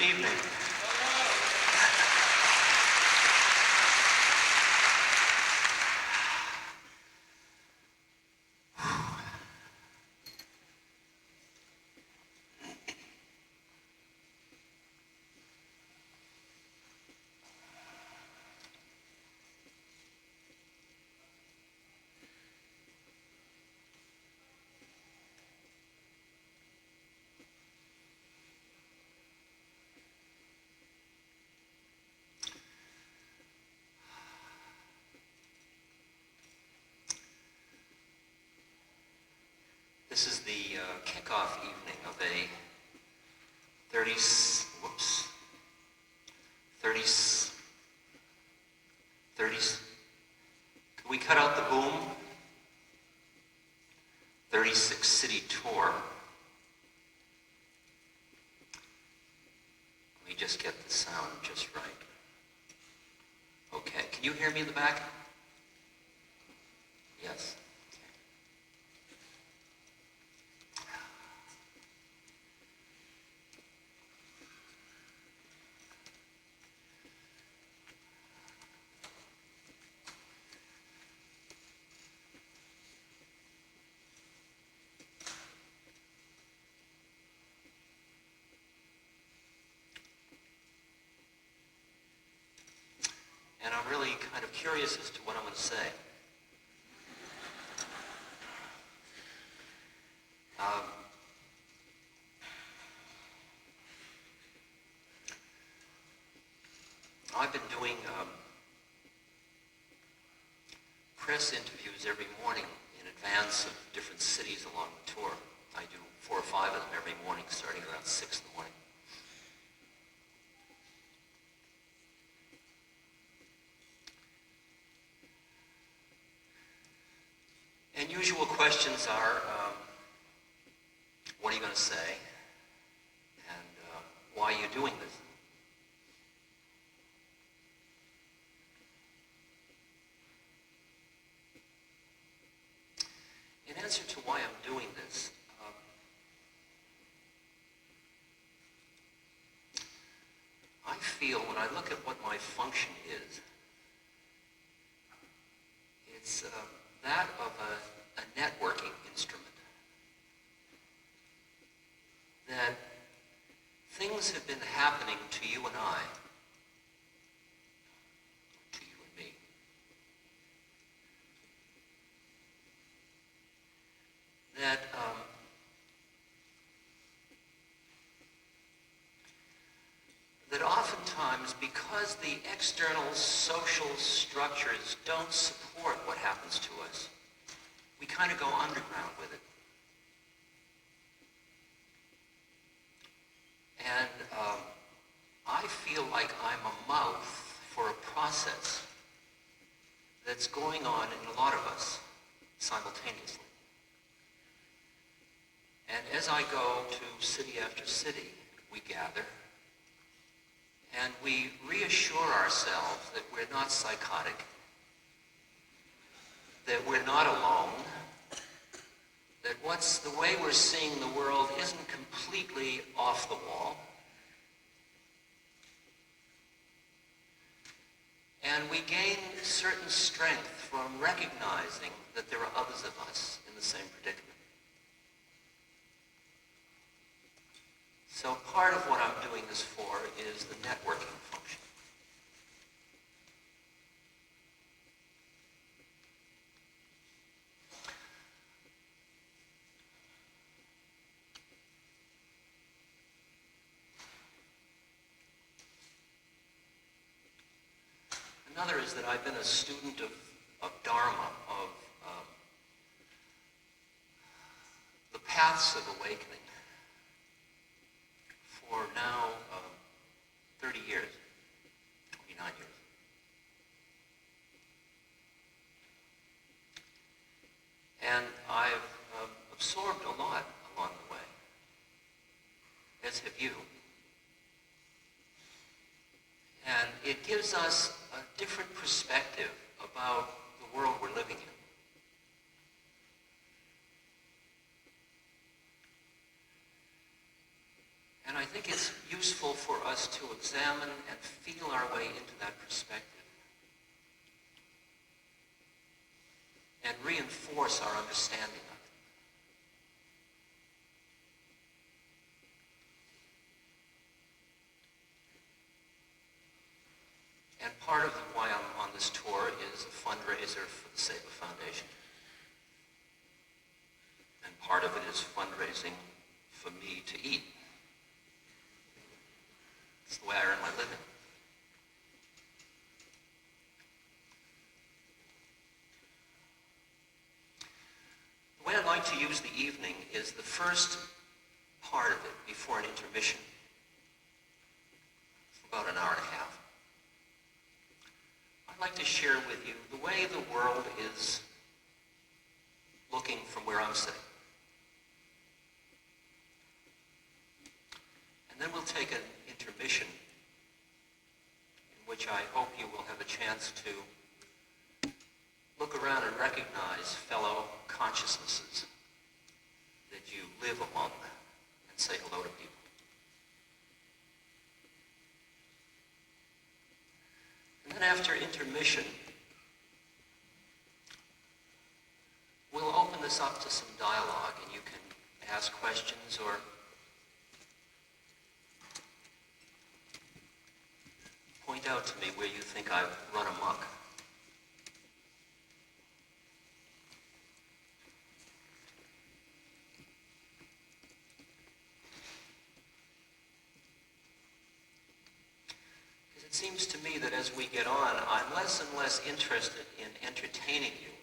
evening. This is the kickoff evening of a 30, whoops, 30, 30, could we cut out the boom? 36 city tour. Let me just get the sound just right. Okay, can you hear me in the back? Yes? And I'm really kind of curious as to what I'm going to say. I've been doing press interviews every morning in advance of different cities along the tour. I do 4 or 5 of them every morning, starting around 6 in the morning. And usual questions are, what are you going to say? And why are you doing this? In answer to why I'm doing this, I feel when I look at what my function is, it's that of a networking instrument. That things have been happening to you and I, to you and me, that oftentimes, because the external social structures don't support what happens to us, we kind of go underground with it. And I feel like I'm a mouth for a process that's going on in a lot of us simultaneously. And as I go to city after city, we gather and we reassure ourselves that we're not psychotic, that we're not alone, that the way we're seeing the world isn't completely off the wall. And we gain certain strength from recognizing that there are others of us in the same predicament. So part of what I'm doing this for is the networking function. Another is that I've been a student of Dharma, of the paths of awakening for now 30 years, 29 years. And I've absorbed a lot along the way, as have you. And it gives us a different perspective about the world we're living in. And I think it's useful for us to examine and feel our way into that perspective and reinforce our understanding of it. And part of why I'm on this tour is a fundraiser for the SEBA Foundation. And part of it is fundraising for me to eat. It's the way I earn my living. The way I like to use the evening is the first part of it before an intermission, for about an hour and a half. I'd like to share with you the way the world is looking from where I'm sitting. And then we'll take an intermission in which I hope you will have a chance to look around and recognize fellow consciousnesses that you live among and say hello to people. And then after intermission, we'll open this up to some dialogue, and you can ask questions or point out to me where you think I've run amok. Because it seems to me that as we get on, I'm less and less interested in entertaining you.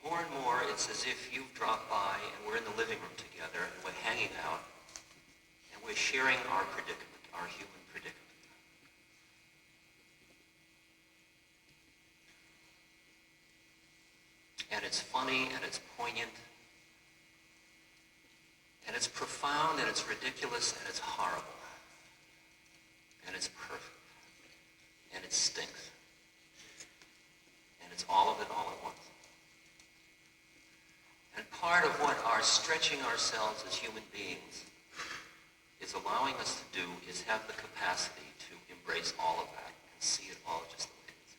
More and more, it's as if you've dropped by and we're in the living room together and we're hanging out and we're sharing our predicament, our human predicament. And it's funny, and it's poignant, and it's profound, and it's ridiculous, and it's horrible, and it's perfect, and it stinks, and it's all of it all at once. And part of what our stretching ourselves as human beings is allowing us to do is have the capacity to embrace all of that and see it all just the way it is.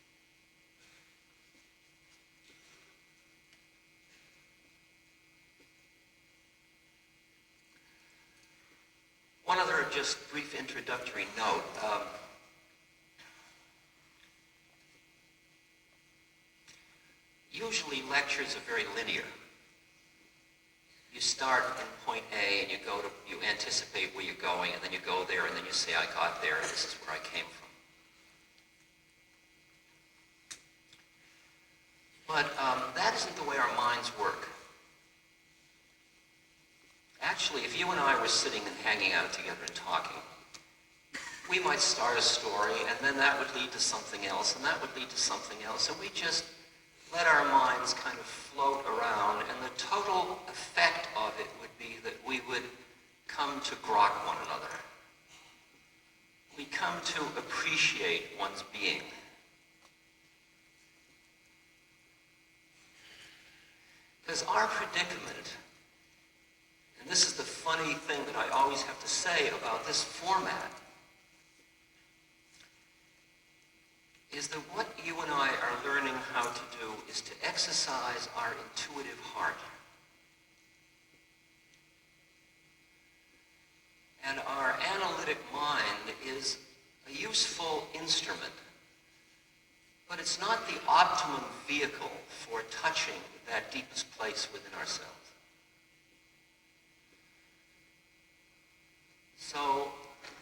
One other just brief introductory note. Usually lectures are very linear. You start in point A and you anticipate where you're going, and then you go there, and then you say, I got there, and this is where I came from. But that isn't the way our minds work. Actually, if you and I were sitting and hanging out together and talking, we might start a story, and then that would lead to something else, and that would lead to something else, and we just let our minds kind of float around, and the total effect of it would be that we would come to grok one another. We come to appreciate one's being. Because our predicament, and this is the funny thing that I always have to say about this format, is that what you and I are learning how to do is to exercise our intuitive heart. And our analytic mind is a useful instrument, but it's not the optimum vehicle for touching that deepest place within ourselves. So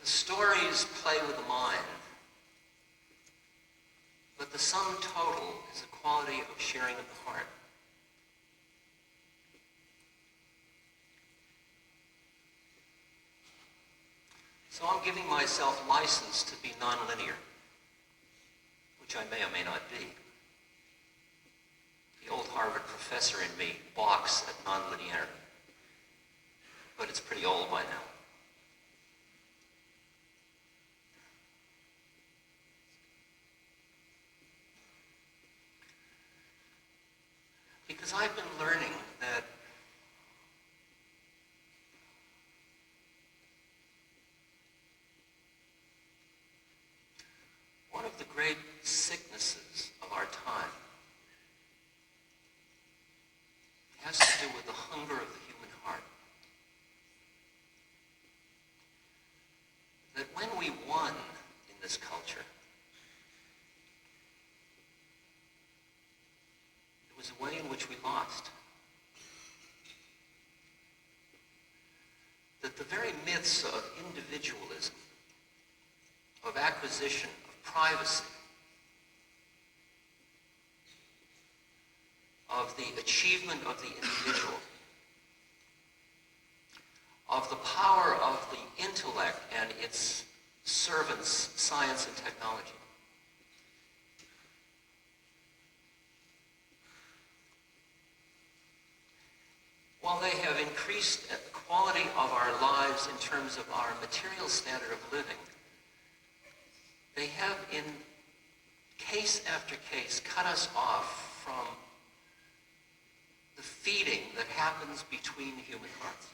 the stories play with the mind, but the sum total is a quality of sharing of the heart. So I'm giving myself license to be nonlinear, which I may or may not be. The old Harvard professor in me balks at nonlinearity, but it's pretty old by now. Because I've been learning that great sicknesses of our time has to do with the hunger of the human heart. That when we won in this culture, there was a way in which we lost. That the very myths of individualism, of acquisition, of privacy, of the achievement of the individual, of the power of the intellect and its servants, science and technology, while they have increased the quality of our lives in terms of our material standard of living, they have in case after case cut us off from the feeding that happens between human hearts.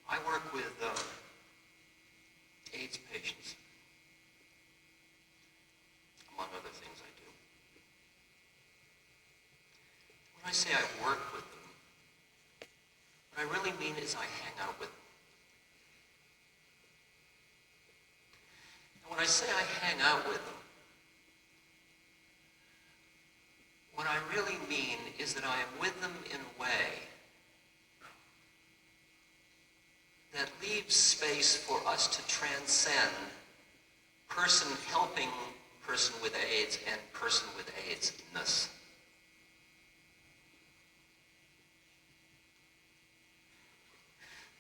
I work with AIDS patients, among other things I do. When I say I work with them, what I really mean is I hang out with them. And when I say I hang out with them, what I really mean is that I am with them in a way that leaves space for us to transcend person helping person with AIDS and person with AIDS-ness.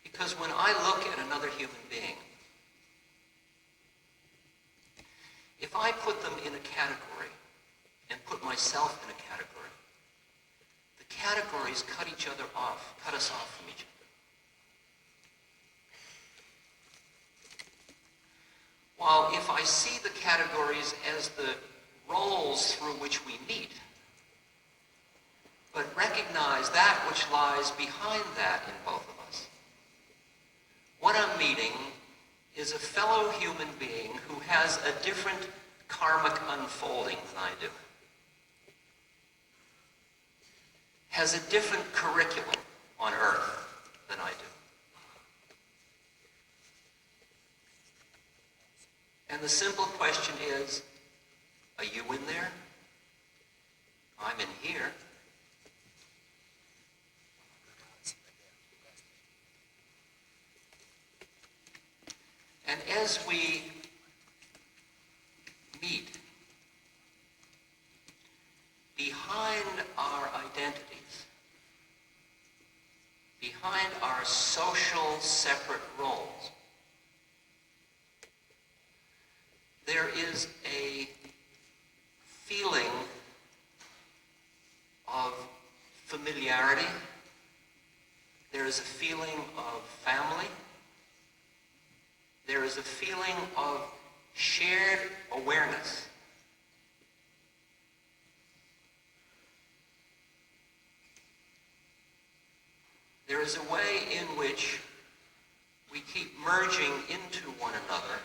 Because when I look at another human being, if I put them in a category and put myself in a category, the categories cut us off from each other. While if I see the categories as the roles through which we meet, but recognize that which lies behind that in both of us, what I'm meeting is a fellow human being who has a different karmic unfolding than I do, has a different curriculum on earth than I do. And the simple question is, are you in there? I'm in here. And as we meet, behind our identities, behind our social separate roles, there is a feeling of familiarity. There is a feeling of family. There is a feeling of shared awareness. There is a way in which we keep merging into one another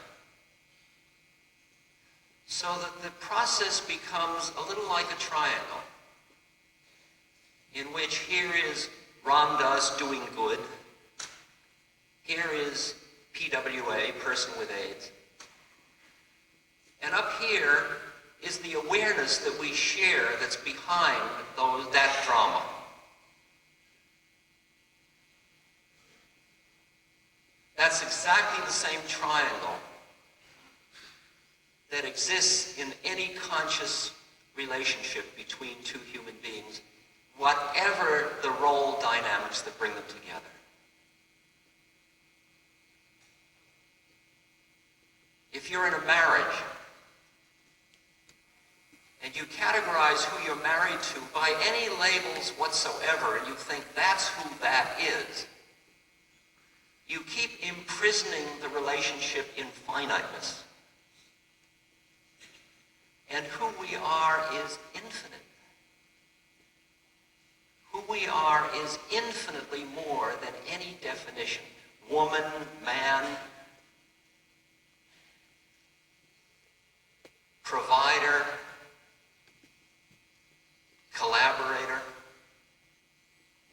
so that the process becomes a little like a triangle, in which here is Ram Dass doing good, here is PWA, person with AIDS, and up here is the awareness that we share that's behind that drama. That's exactly the same triangle that exists in any conscious relationship between two human beings, whatever the role dynamics that bring them together. If you're in a marriage, and you categorize who you're married to by any labels whatsoever, and you think that's who that is, you keep imprisoning the relationship in finiteness. And who we are is infinite. Who we are is infinitely more than any definition. Woman, man, provider, collaborator.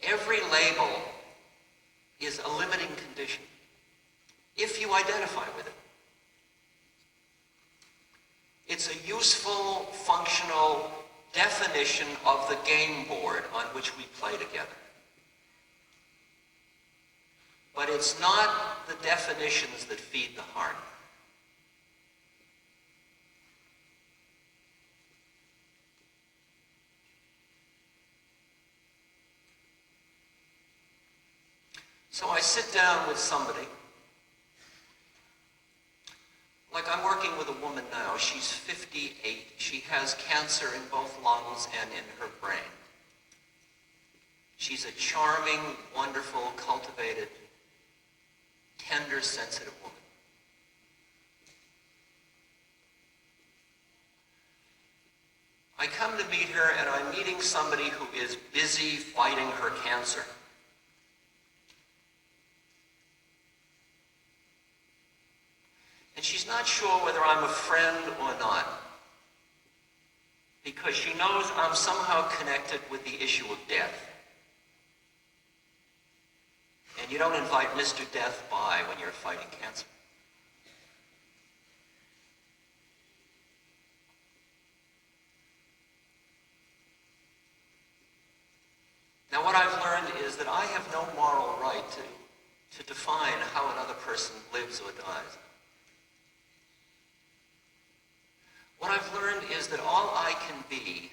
Every label is a limiting condition if you identify with it. It's a useful, functional definition of the game board on which we play together. But it's not the definitions that feed the heart. So I sit down with somebody. Like I'm working with a woman now. She's 58. She has cancer in both lungs and in her brain. She's a charming, wonderful, cultivated, tender, sensitive woman. I come to meet her, and I'm meeting somebody who is busy fighting her cancer. And she's not sure whether I'm a friend or not, because she knows I'm somehow connected with the issue of death. And you don't invite Mr. Death by when you're fighting cancer. Now, what I've learned is that I have no moral right to define how another person lives or dies. What I've learned is that all I can be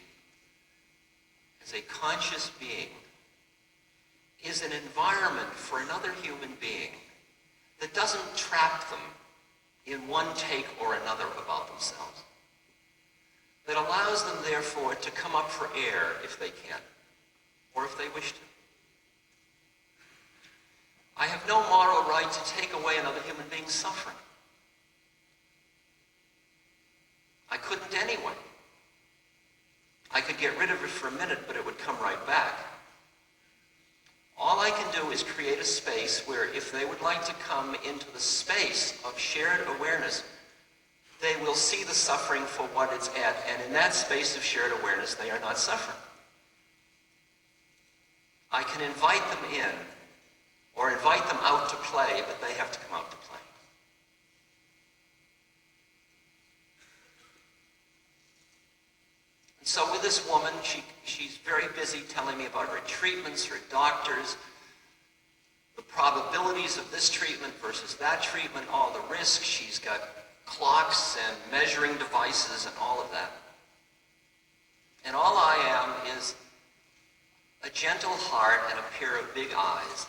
as a conscious being is an environment for another human being that doesn't trap them in one take or another about themselves, that allows them, therefore, to come up for air if they can, or if they wish to. I have no moral right to take away another human being's suffering. I couldn't anyway. I could get rid of it for a minute, but it would come right back. All I can do is create a space where if they would like to come into the space of shared awareness, they will see the suffering for what it's at, and in that space of shared awareness, they are not suffering. I can invite them in, or invite them out to play, but they have to come out to play. And so with this woman, she's very busy telling me about her treatments, her doctors, the probabilities of this treatment versus that treatment, all the risks. She's got clocks and measuring devices and all of that. And all I am is a gentle heart and a pair of big eyes.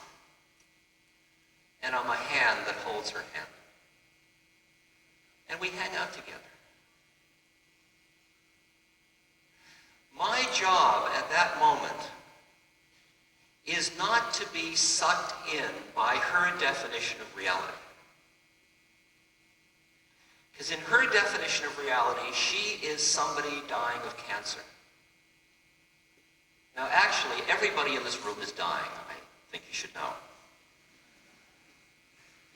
And I'm a hand that holds her hand. And we hang out together. My job at that moment is not to be sucked in by her definition of reality. Because in her definition of reality, she is somebody dying of cancer. Now, actually, everybody in this room is dying. I think you should know.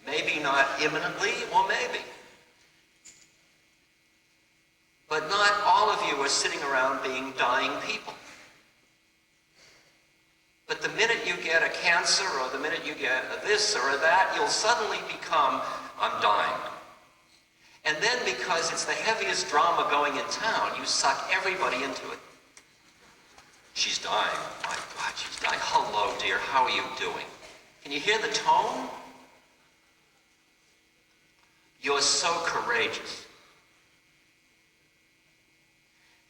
Maybe not imminently, or maybe. But not all of you are sitting around being dying people. But the minute you get a cancer, or the minute you get a this or a that, you'll suddenly become, I'm dying. And then, because it's the heaviest drama going in town, you suck everybody into it. She's dying. My God, she's dying. Hello, dear. How are you doing? Can you hear the tone? You're so courageous.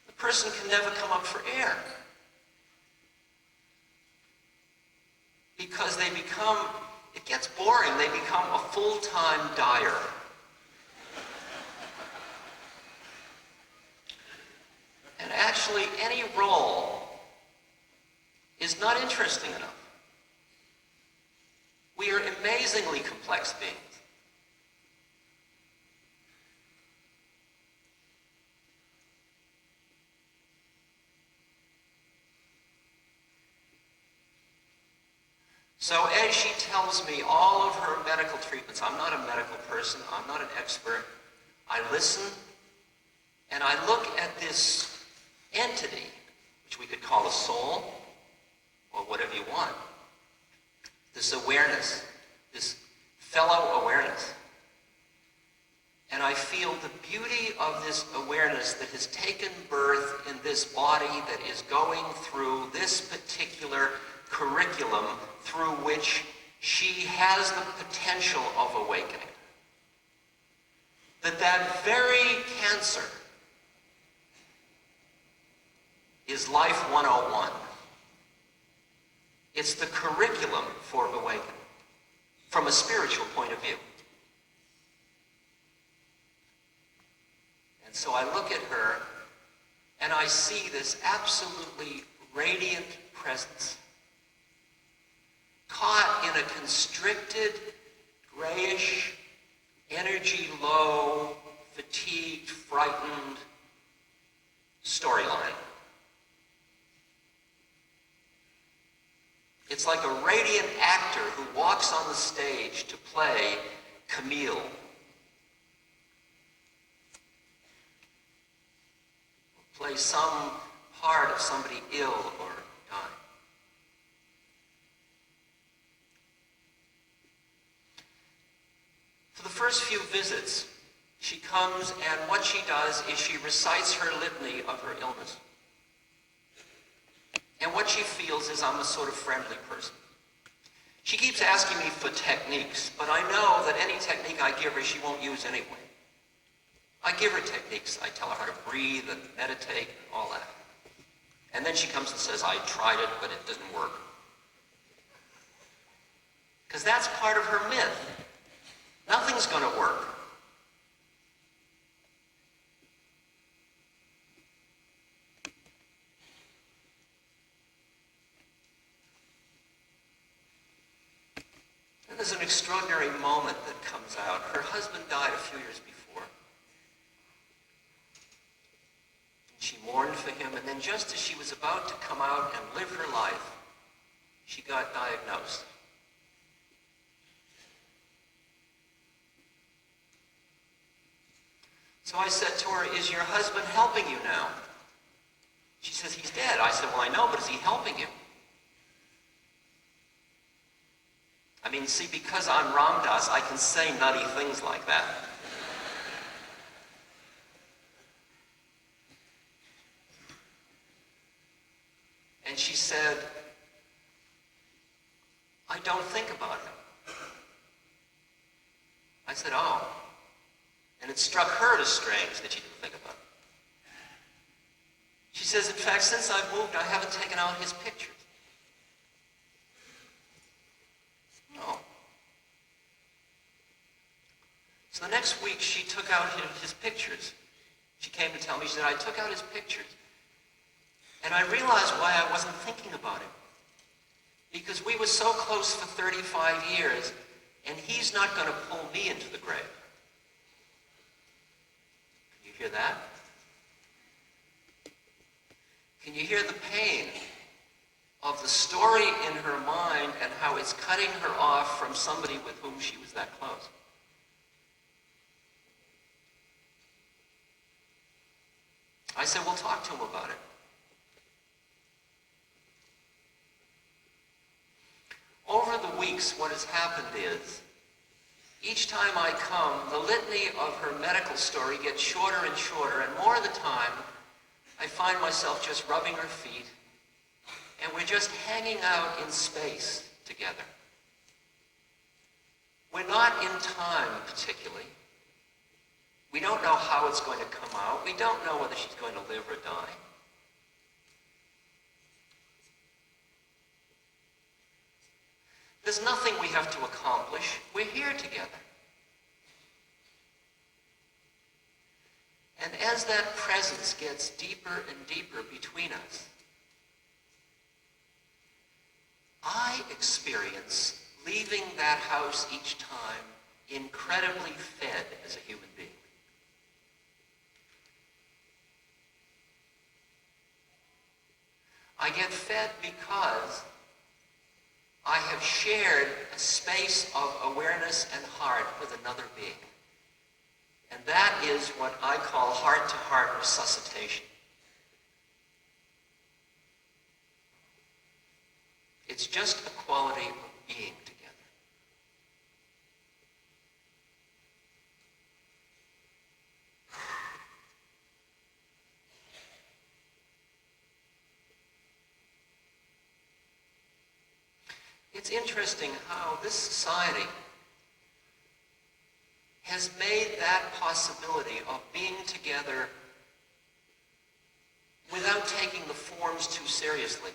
The person can never come up for air. Because they become, it gets boring, they become a full-time dyer. And actually, any role is not interesting enough. We are amazingly complex beings. So as she tells me all of her medical treatments, I'm not a medical person, I'm not an expert, I listen and I look at this entity, which we could call a soul, or whatever you want, this awareness, this fellow awareness. And I feel the beauty of this awareness that has taken birth in this body that is going through this particular curriculum through which she has the potential of awakening. That very cancer is Life 101. It's the curriculum for awakening from a spiritual point of view. And so I look at her and I see this absolutely radiant presence caught in a constricted, grayish, energy low, fatigued, frightened storyline. It's like a radiant actor who walks on the stage to play Camille. Play some part of somebody ill or dying. For the first few visits, she comes and what she does is she recites her litany of her illness. And what she feels is I'm a sort of friendly person. She keeps asking me for techniques, but I know that any technique I give her, she won't use anyway. I give her techniques. I tell her how to breathe and meditate and all that. And then she comes and says, I tried it, but it didn't work. Because that's part of her myth. Nothing's going to work. And there's an extraordinary moment that comes out. Her husband died a few years before. And she mourned for him, and then just as she was about to come out and live her life, she got diagnosed. So I said to her, is your husband helping you now? She says, he's dead. I said, well, I know, but is he helping you? I mean, see, because I'm Ram Dass, I can say nutty things like that. And she said, I don't think about him. I said, oh. And it struck her as strange that she didn't think about it. She says, in fact, since I've moved, I haven't taken out his pictures. No. So the next week, she took out his pictures. She came to tell me, she said, I took out his pictures. And I realized why I wasn't thinking about him. Because we were so close for 35 years, and he's not going to pull me into the grave. Can you hear that? Can you hear the pain of the story in her mind and how it's cutting her off from somebody with whom she was that close? I said, well, talk to him about it. Over the weeks, what has happened is, each time I come, the litany of her medical story gets shorter and shorter, and more of the time, I find myself just rubbing her feet, and we're just hanging out in space together. We're not in time, particularly. We don't know how it's going to come out. We don't know whether she's going to live or die. There's nothing we have to accomplish. We're here together. And as that presence gets deeper and deeper between us, I experience leaving that house each time incredibly fed as a human being. I get fed because I have shared a space of awareness and heart with another being. And that is what I call heart-to-heart resuscitation. It's just a quality of being together. It's interesting how this society has made that possibility of being together without taking the forms too seriously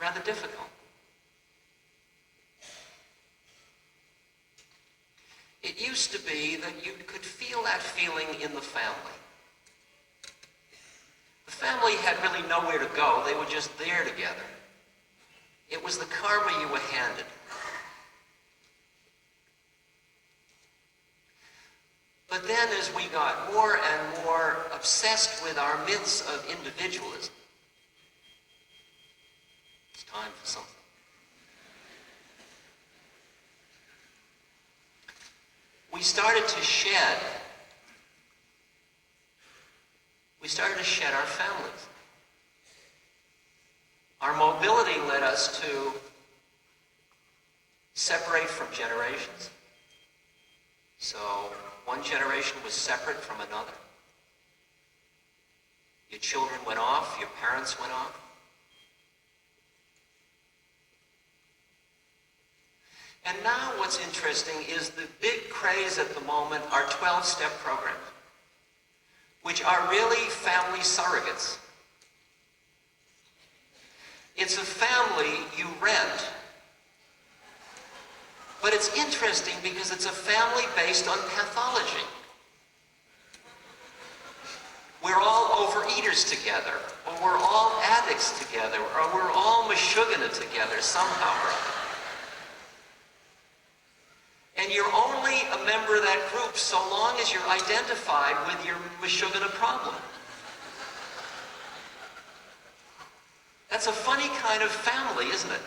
rather difficult. It used to be that you could feel that feeling in the family. The family had really nowhere to go. They were just there together. It was the karma you were handed. But then as we got more and more obsessed with our myths of individualism, it's time for something. We started to shed our families. Our mobility led us to separate from generations. So one generation was separate from another. Your children went off, your parents went off. And now what's interesting is the big craze at the moment are 12-step programs, which are really family surrogates. It's a family you rent. But it's interesting because it's a family based on pathology. We're all overeaters together, or we're all addicts together, or we're all Meshuggah together somehow or other. And you're only a member of that group so long as you're identified with your Meshuggah problem. That's a funny kind of family, isn't it?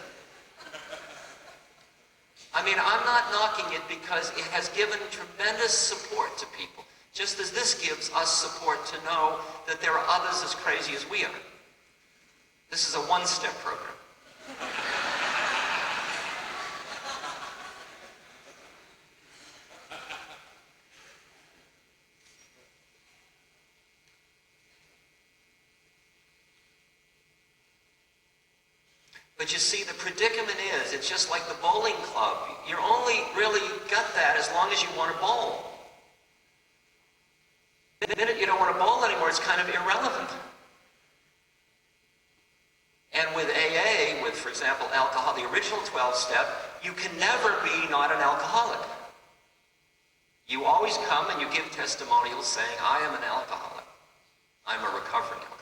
I mean, I'm not knocking it because it has given tremendous support to people, just as this gives us support to know that there are others as crazy as we are. This is a one-step program. But you see, the predicament is, it's just like the bowling club. You're only really got that as long as you want to bowl. The minute you don't want to bowl anymore, it's kind of irrelevant. And with AA, with, for example, alcohol, the original 12-step, you can never be not an alcoholic. You always come and you give testimonials saying, I am an alcoholic. I'm a recovering alcoholic.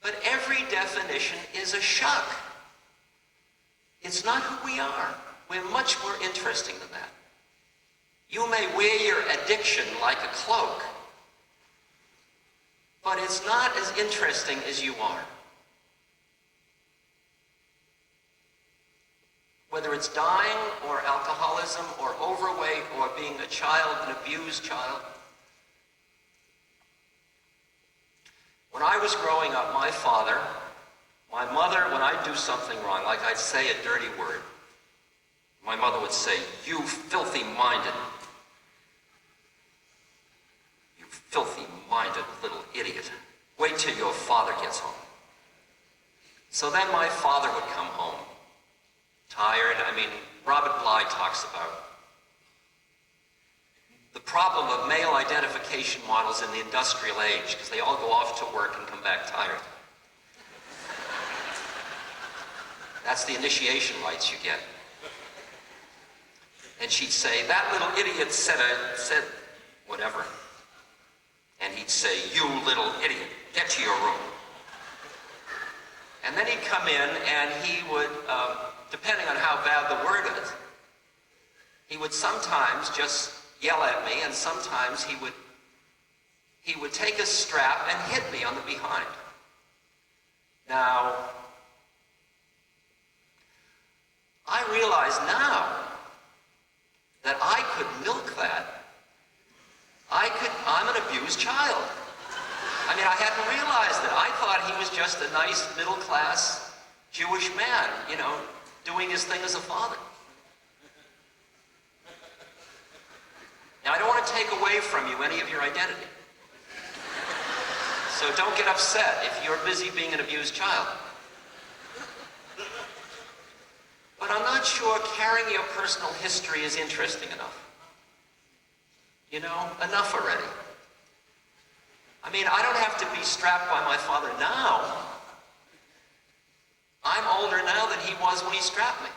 But every definition is a shock. It's not who we are. We're much more interesting than that. You may wear your addiction like a cloak, but it's not as interesting as you are. Whether it's dying or alcoholism or overweight or being a child, an abused child. When I was growing up, my father, my mother, when I'd do something wrong, like I'd say a dirty word, my mother would say, you filthy-minded, you filthy-minded little idiot. Wait till your father gets home. So then my father would come home, tired. I mean, Robert Bly talks about the problem of male identification models in the industrial age, because they all go off to work and come back tired. That's the initiation rites you get. And she'd say, "That little idiot said whatever." And he'd say, "You little idiot, get to your room." And then he'd come in and he would, depending on how bad the word is, he would sometimes just yell at me, and sometimes he would take a strap and hit me on the behind. Now, I realize now that I could milk that. I'm an abused child. I mean, I hadn't realized it. I thought he was just a nice middle-class Jewish man, doing his thing as a father. Now, I don't want to take away from you any of your identity. So don't get upset if you're busy being an abused child. But I'm not sure carrying your personal history is interesting enough. Enough already. I mean, I don't have to be strapped by my father now. I'm older now than he was when he strapped me.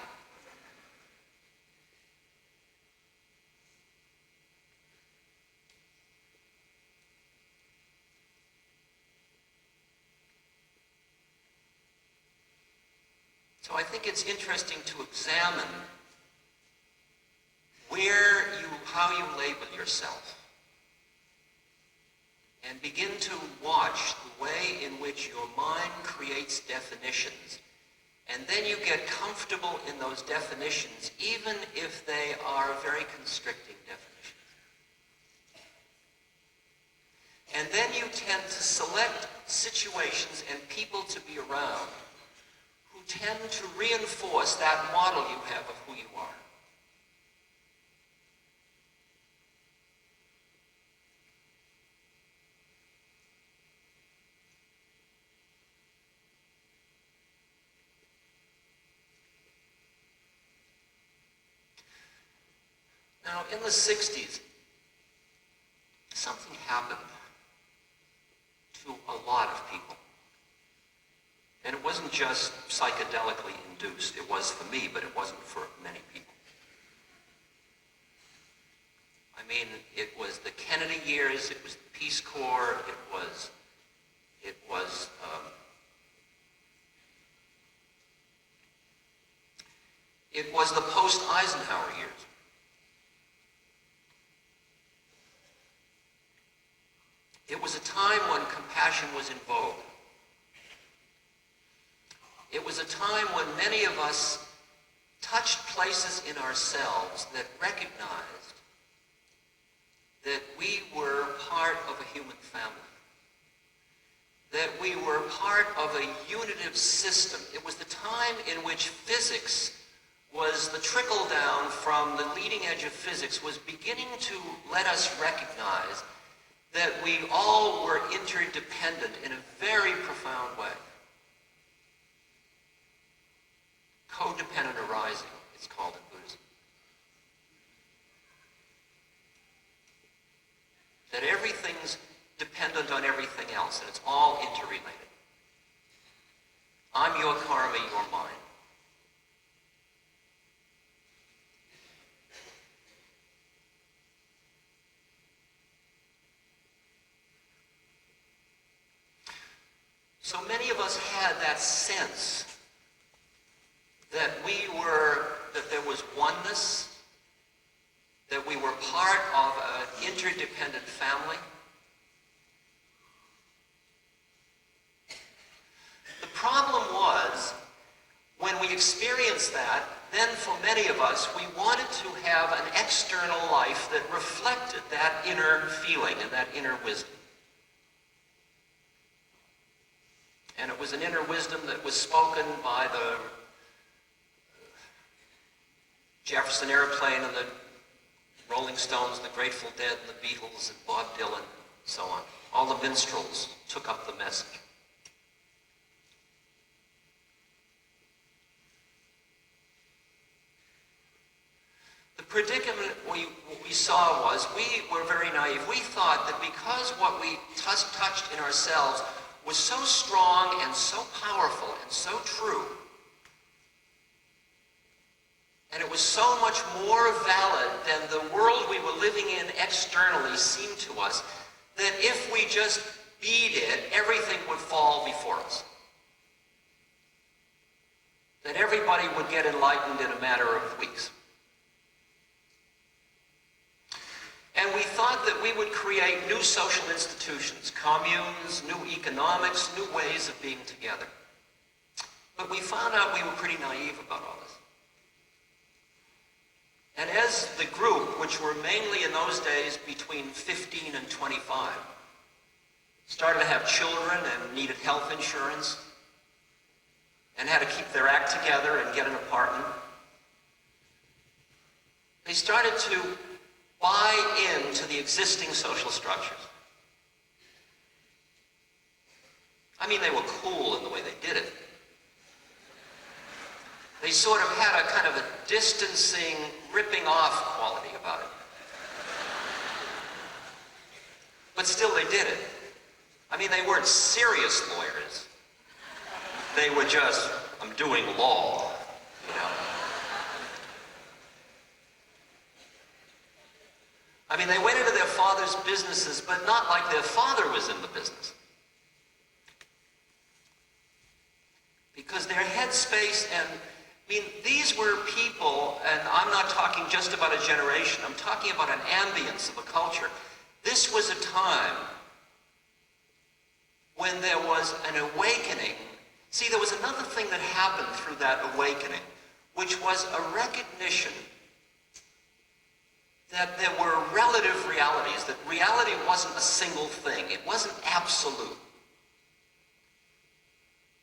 So I think it's interesting to examine how you label yourself, and begin to watch the way in which your mind creates definitions, and then you get comfortable in those definitions, even if they are very constricting definitions. And then you tend to select situations and people to be around who tend to reinforce that model you have of who you are. Now, in the 60s, something happened to a lot of people. And it wasn't just psychedelically induced. It was for me, but it wasn't for many people. I mean, it was the Kennedy years, it was the Peace Corps, it was the post-Eisenhower years. It was a time when compassion was in vogue. It was a time when many of us touched places in ourselves that recognized that we were part of a human family, that we were part of a unitive system. It was the time in which physics was the trickle down from the leading edge of physics was beginning to let us recognize that we all were interdependent in a very profound way. Codependent arising, it's called in Buddhism. That everything's dependent on everything else, and it's all interrelated. I'm your karma, you're mine. So many of us had that sense that there was oneness, that we were part of an interdependent family. The problem was, when we experienced that, then for many of us, we wanted to have an external life that reflected that inner feeling and that inner wisdom. And it was an inner wisdom that was spoken by the Jefferson Airplane and the Rolling Stones, the Grateful Dead, and the Beatles, and Bob Dylan, and so on. All the minstrels took up the message. The predicament we saw was, we were very naive. We thought that because what we touched in ourselves was so strong and so powerful and so true, And it was so much more valid than the world we were living in externally seemed to us, that if we just beat it, everything would fall before us. That everybody would get enlightened in a matter of weeks. And we thought that we would create new social institutions, communes, new economics, new ways of being together. But we found out we were pretty naive about all this. And as the group, which were mainly in those days between 15 and 25, started to have children and needed health insurance and had to keep their act together and get an apartment, they started to buy into the existing social structures. I mean, they were cool in the way they did it. They sort of had a kind of a distancing, ripping off quality about it. But still they did it. I mean, they weren't serious lawyers. They were just, I'm doing law, you know. I mean, they went into their father's businesses, but not like their father was in the business. Because their headspace and, I mean, these were people, and I'm not talking just about a generation, I'm talking about an ambience of a culture. This was a time when there was an awakening. See, there was another thing that happened through that awakening, which was a recognition that there were relative realities, that reality wasn't a single thing, it wasn't absolute.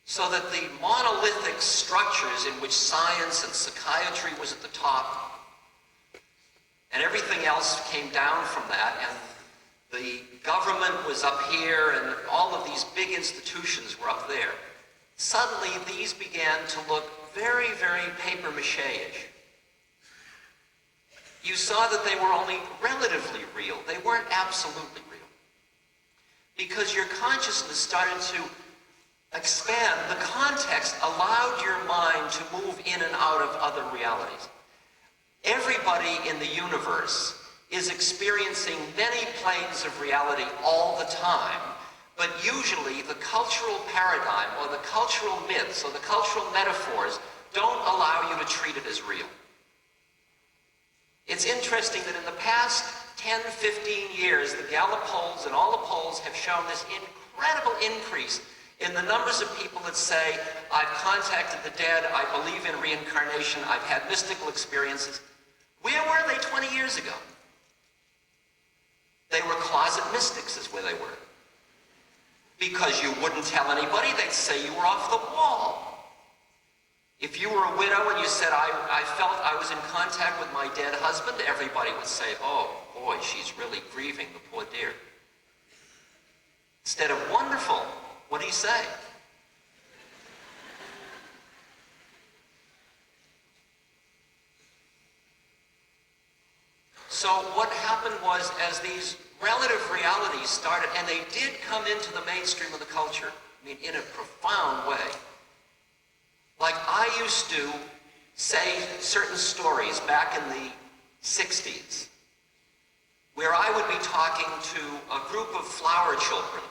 So that the monolithic structures in which science and psychiatry was at the top, and everything else came down from that, and the government was up here, and all of these big institutions were up there. Suddenly, these began to look very, very papier-mâché-ish. You saw that they were only relatively real. They weren't absolutely real. Because your consciousness started to expand. The context allowed your mind to move in and out of other realities. Everybody in the universe is experiencing many planes of reality all the time, but usually the cultural paradigm or the cultural myths or the cultural metaphors don't allow you to treat it as real. It's interesting that in the past 10, 15 years, the Gallup polls and all the polls have shown this incredible increase in the numbers of people that say, I've contacted the dead, I believe in reincarnation, I've had mystical experiences. Where were they 20 years ago? They were closet mystics is where they were. Because you wouldn't tell anybody, they'd say you were off the wall. If you were a widow and you said, I felt I was in contact with my dead husband, everybody would say, oh boy, she's really grieving, the poor dear. Instead of wonderful, what do you say? So what happened was, as these relative realities started, and they did come into the mainstream of the culture, I mean, in a profound way. Like I used to say certain stories back in the 60s, where I would be talking to a group of flower children,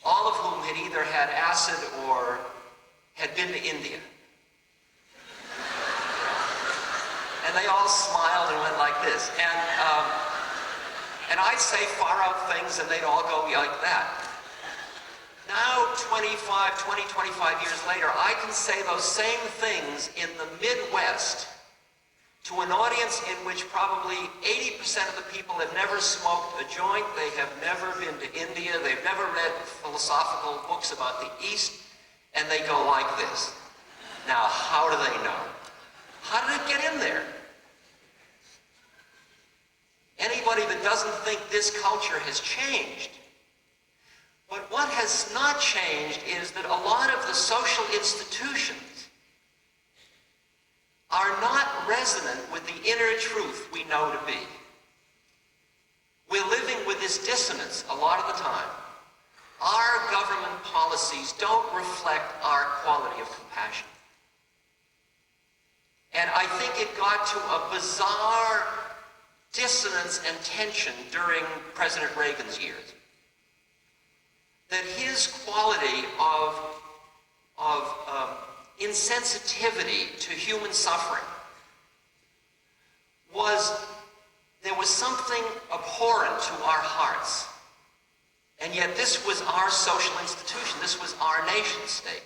all of whom had either had acid or had been to India. And they all smiled and went like this. And I'd say far out things and they'd all go like that. Now, 25 years later, I can say those same things in the Midwest to an audience in which probably 80% of the people have never smoked a joint, they have never been to India, they've never read philosophical books about the East, and they go like this. Now, how do they know? How did it get in there? Anybody that doesn't think this culture has changed. But what has not changed is that a lot of the social institutions are not resonant with the inner truth we know to be. We're living with this dissonance a lot of the time. Our government policies don't reflect our quality of compassion. And I think it got to a bizarre dissonance and tension during President Reagan's years. That his quality of insensitivity to human suffering there was something abhorrent to our hearts. And yet this was our social institution. This was our nation state.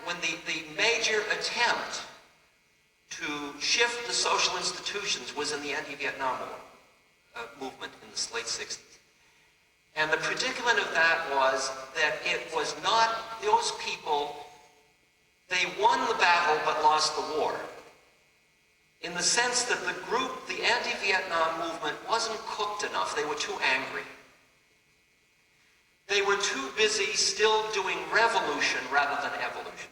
When the major attempt to shift the social institutions was in the anti-Vietnam War movement in the late 60s. And the predicament of that was that it was not those people, they won the battle but lost the war. In the sense that the group, the anti-Vietnam movement, wasn't cooked enough. They were too angry. They were too busy still doing revolution rather than evolution.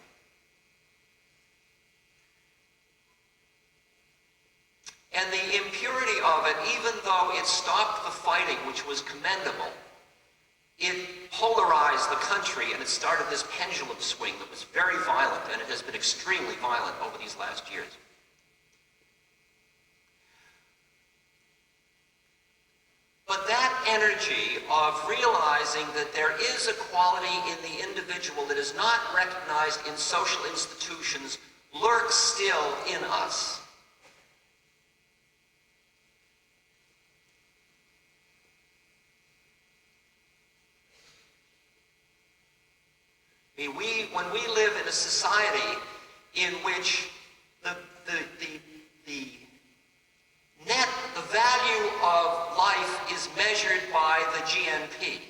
And the impurity of it, even though it stopped the fighting, which was commendable, it polarized the country and it started this pendulum swing that was very violent, and it has been extremely violent over these last years. But that energy of realizing that there is a quality in the individual that is not recognized in social institutions lurks still in us. When we live in a society in which the value of life is measured by the GNP,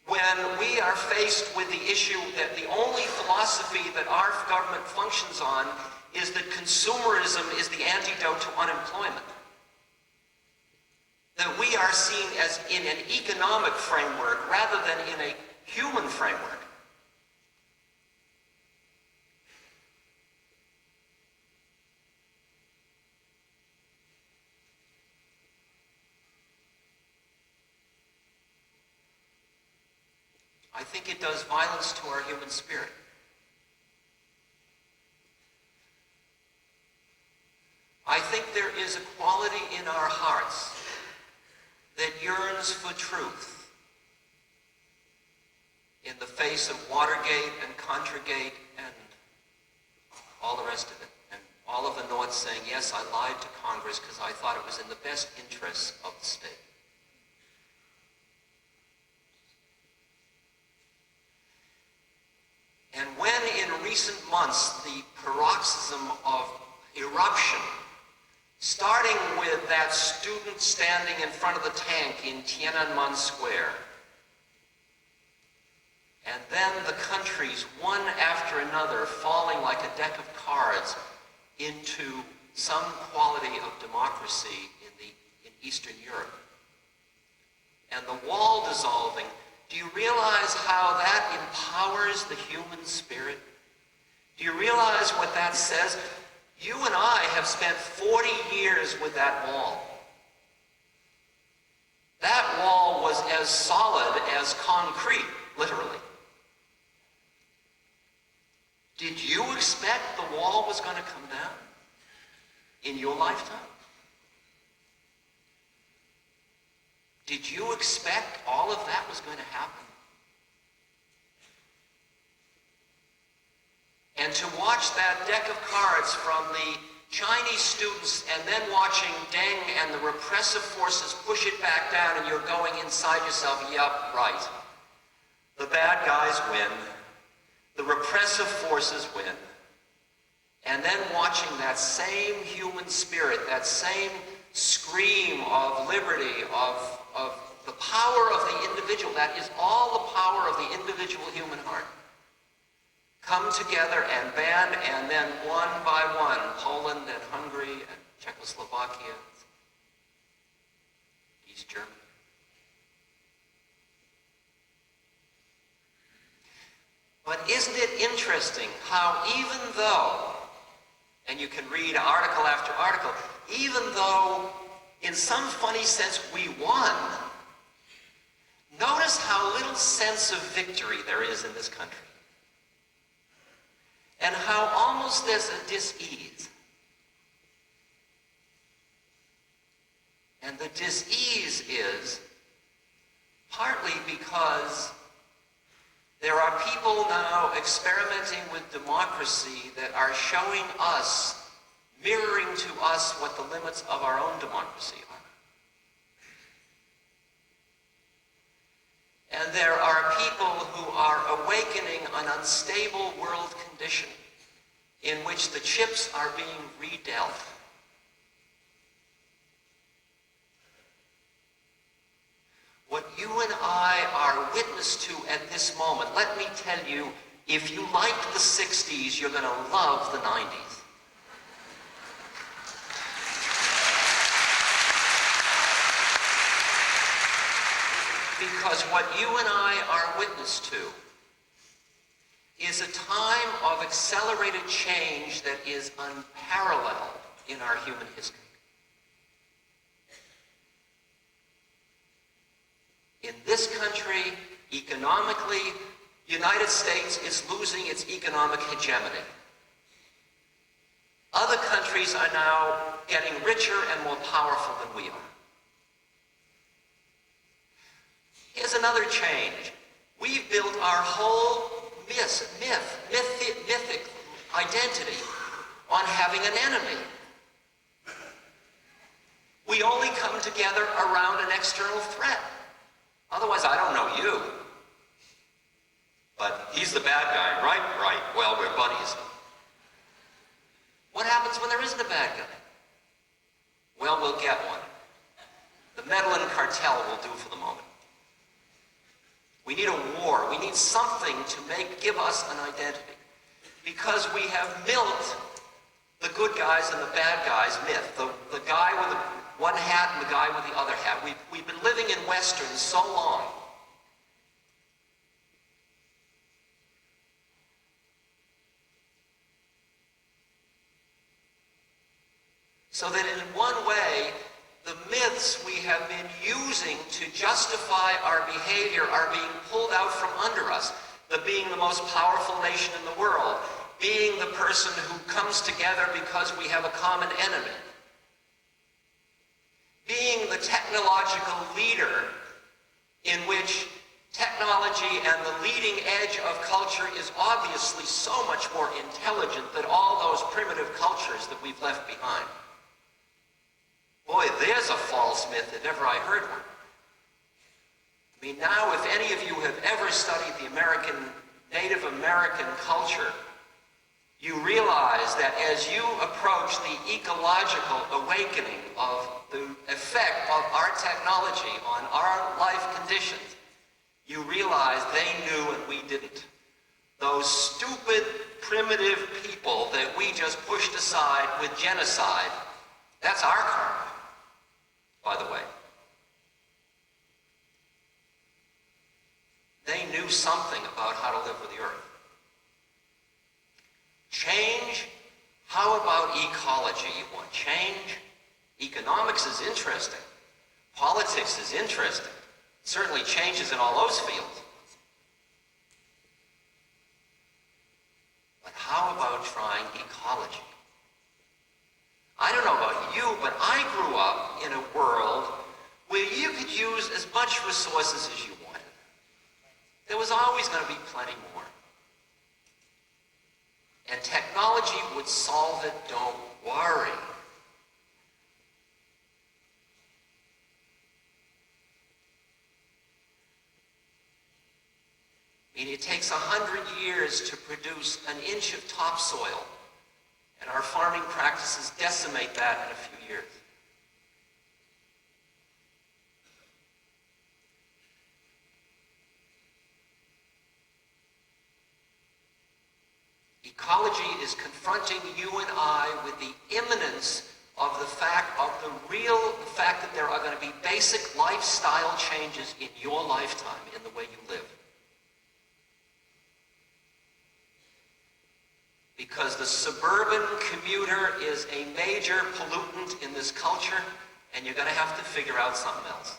when we are faced with the issue that the only philosophy that our government functions on is that consumerism is the antidote to unemployment, that we are seen as in an economic framework rather than in a human framework. I think it does violence to our human spirit. I think there is a quality in our hearts that yearns for truth in the face of Watergate and Contragate and all the rest of it. And all of the North saying, yes, I lied to Congress because I thought it was in the best interests of the state. And when in recent months the paroxysm of eruption, starting with that student standing in front of the tank in Tiananmen Square, and then the countries, one after another, falling like a deck of cards into some quality of democracy in Eastern Europe, and the wall dissolving, do you realize how that empowers the human spirit? Do you realize what that says? You and I have spent 40 years with that wall. That wall was as solid as concrete, literally. Did you expect the wall was going to come down in your lifetime? Did you expect all of that was going to happen? And to watch that deck of cards from the Chinese students and then watching Deng and the repressive forces push it back down, and you're going inside yourself, yep, right. The bad guys win. The repressive forces win. And then watching that same human spirit, that same scream of liberty, of the power of the individual, that is all the power of the individual human heart, come together and band, and then one by one, Poland and Hungary and Czechoslovakia, East Germany. But isn't it interesting how even though and you can read article after article, even though in some funny sense we won, notice how little sense of victory there is in this country. And how almost there's a dis-ease. And the dis-ease is partly because there are people now experimenting with democracy that are showing us, mirroring to us what the limits of our own democracy are. And there are people who are awakening an unstable world condition in which the chips are being redealt. What you and I are witness to at this moment, let me tell you, if you liked the 60s, you're going to love the 90s. Because what you and I are witness to is a time of accelerated change that is unparalleled in our human history. In this country, economically, the United States is losing its economic hegemony. Other countries are now getting richer and more powerful than we are. Here's another change. We've built our whole mythic identity on having an enemy. We only come together around an external threat. Otherwise, I don't know you. But he's the bad guy, right? Right. Well, we're buddies. What happens when there isn't a bad guy? Well, we'll get one. The Medellin cartel will do for the moment. We need a war. We need something to give us an identity. Because we have milked the good guys and the bad guys myth. The guy with the one hat and the guy with the other hat. We've been living in Westerns so long. So that in one way, the myths we have been using to justify our behavior are being pulled out from under us. Being the most powerful nation in the world, being the person who comes together because we have a common enemy, being the technological leader in which technology and the leading edge of culture is obviously so much more intelligent than all those primitive cultures that we've left behind. Boy, there's a false myth if ever I heard one. I mean, now, if any of you have ever studied the Native American culture, you realize that as you approach the ecological awakening of the effect of our technology on our life conditions, you realize they knew and we didn't. Those stupid, primitive people that we just pushed aside with genocide, that's our karma, by the way. They knew something about how to live with the earth. Change? How about ecology? You want change? Economics is interesting. Politics is interesting. Certainly changes in all those fields. But how about trying ecology? I don't know about you, but I grew up in a world where you could use as much resources as you wanted. There was always going to be plenty more. And technology would solve it, don't worry. I mean, it takes 100 years to produce an inch of topsoil, and our farming practices decimate that in a few years. Ecology is confronting you and I with the imminence of the fact that there are going to be basic lifestyle changes in your lifetime in the way you live. because the suburban commuter is a major pollutant in this culture, and you're going to have to figure out something else.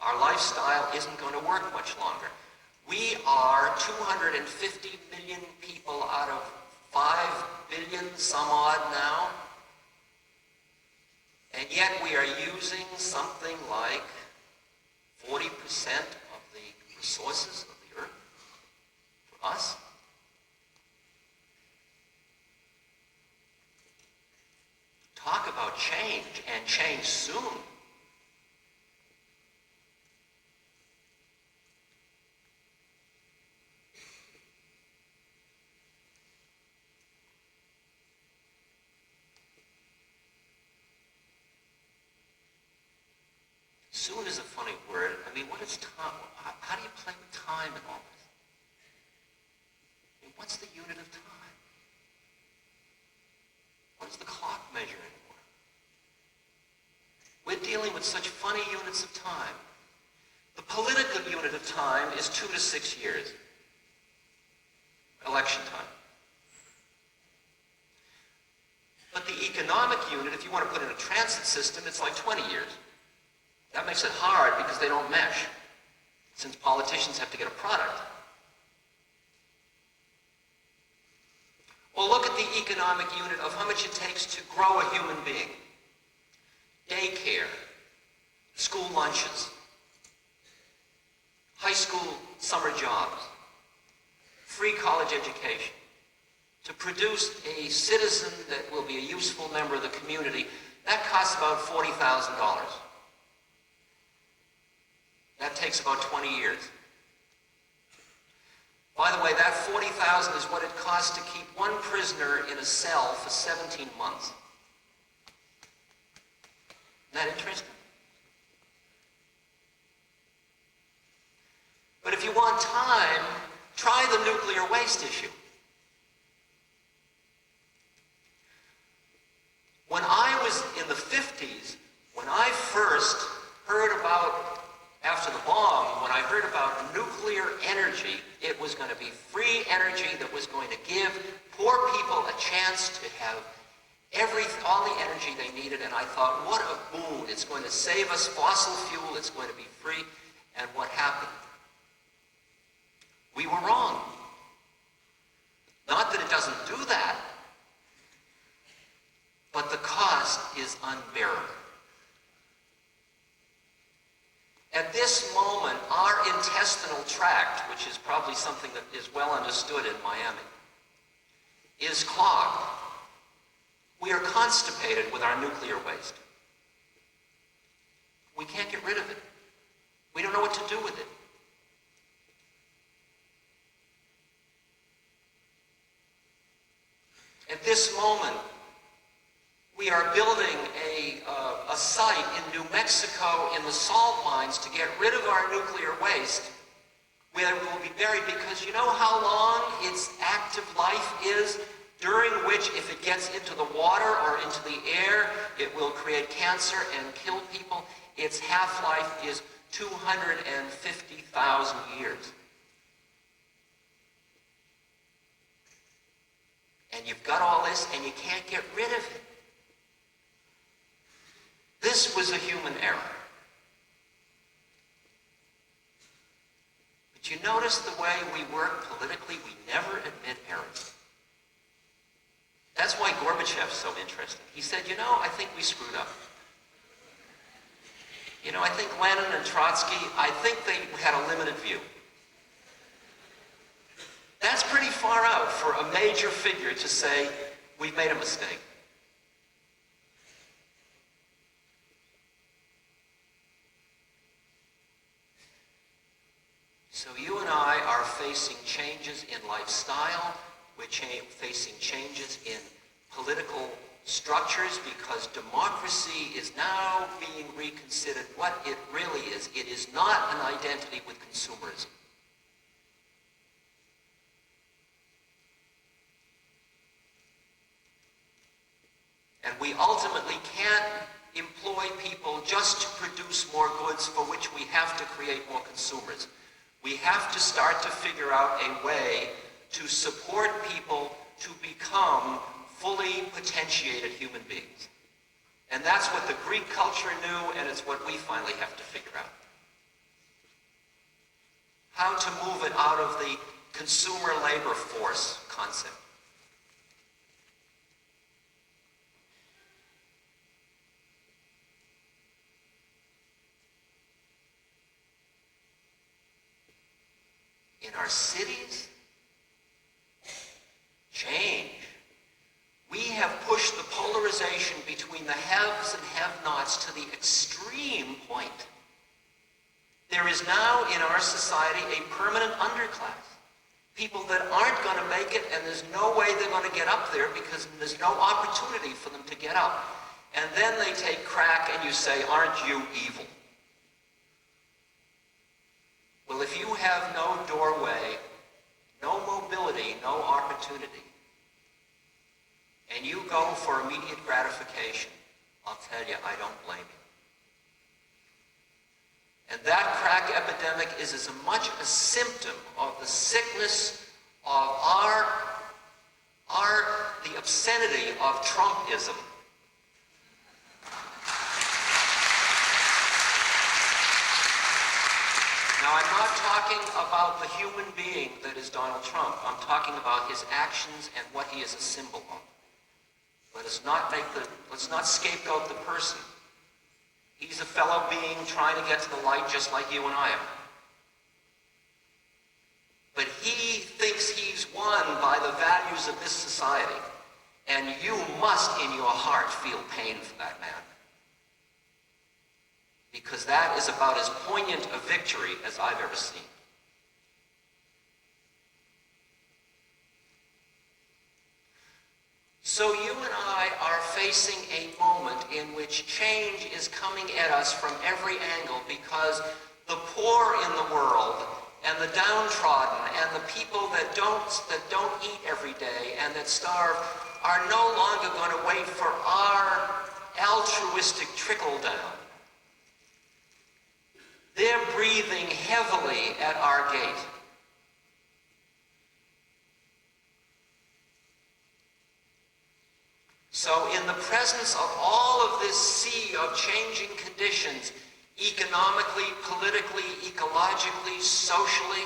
Our lifestyle isn't going to work much longer. We are 250 million people out of 5 billion some odd now, and yet we are using something like 40% of the resources of the earth for us. Talk about change, and change soon. Soon is a funny word. I mean, what is time? How do you play with time and all this? I mean, what's the unit of time? What does the clock measure anymore? We're dealing with such funny units of time. The political unit of time is 2 to 6 years. Election time. But the economic unit, if you want to put in a transit system, it's like 20 years. That makes it hard because they don't mesh, since politicians have to get a product. Well, look at the economic unit of how much it takes to grow a human being. Daycare, school lunches, high school summer jobs, free college education. To produce a citizen that will be a useful member of the community, that costs about $40,000. That takes about 20 years. By the way, that $40,000 is what it costs to keep one prisoner in a cell for 17 months. Isn't that interesting? But if you want time, try the nuclear waste issue. When I was in the 50s, when I first heard about, after the bomb, when I heard about nuclear energy, it was going to be free energy that was going to give poor people a chance to have all the energy they needed, and I thought, what a boon. It's going to save us fossil fuel, it's going to be free. And what happened? We were wrong. Not that it doesn't do that, but the cost is unbearable. At this moment, our intestinal tract, which is probably something that is well understood in Miami, is clogged. We are constipated with our nuclear waste. We can't get rid of it. We don't know what to do with it. At this moment, we are building a site in New Mexico in the salt mines to get rid of our nuclear waste, where it will be buried, because you know how long its active life is, during which, if it gets into the water or into the air, it will create cancer and kill people. Its half-life is 250,000 years. And you've got all this, and you can't get rid of it. This was a human error. But you notice the way we work politically, we never admit errors. That's why Gorbachev's so interesting. He said, you know, I think we screwed up. You know, I think Lenin and Trotsky, I think they had a limited view. That's pretty far out for a major figure to say, we've made a mistake. So you and I are facing changes in lifestyle. We're facing changes in political structures, because democracy is now being reconsidered what it really is. It is not an identity with consumerism. And we ultimately can't employ people just to produce more goods for which we have to create more consumers. We have to start to figure out a way to support people to become fully potentiated human beings. And that's what the Greek culture knew, and it's what we finally have to figure out. How to move it out of the consumer labor force concept. In our cities, change. We have pushed the polarization between the haves and have-nots to the extreme point. There is now in our society a permanent underclass. People that aren't going to make it, and there's no way they're going to get up there because there's no opportunity for them to get up. And then they take crack and you say, aren't you evil? Well, if you have no doorway, no mobility, no opportunity, and you go for immediate gratification, I'll tell you, I don't blame you. And that crack epidemic is as much a symptom of the sickness of the obscenity of Trumpism. Now, I'm not talking about the human being that is Donald Trump. I'm talking about his actions and what he is a symbol of. Let's not scapegoat the person. He's a fellow being trying to get to the light just like you and I am. But he thinks he's won by the values of this society. And you must, in your heart, feel pain for that man. Because that is about as poignant a victory as I've ever seen. So you and I are facing a moment in which change is coming at us from every angle because the poor in the world and the downtrodden and the people that don't eat every day and that starve are no longer going to wait for our altruistic trickle down. They're breathing heavily at our gate. So in the presence of all of this sea of changing conditions, economically, politically, ecologically, socially,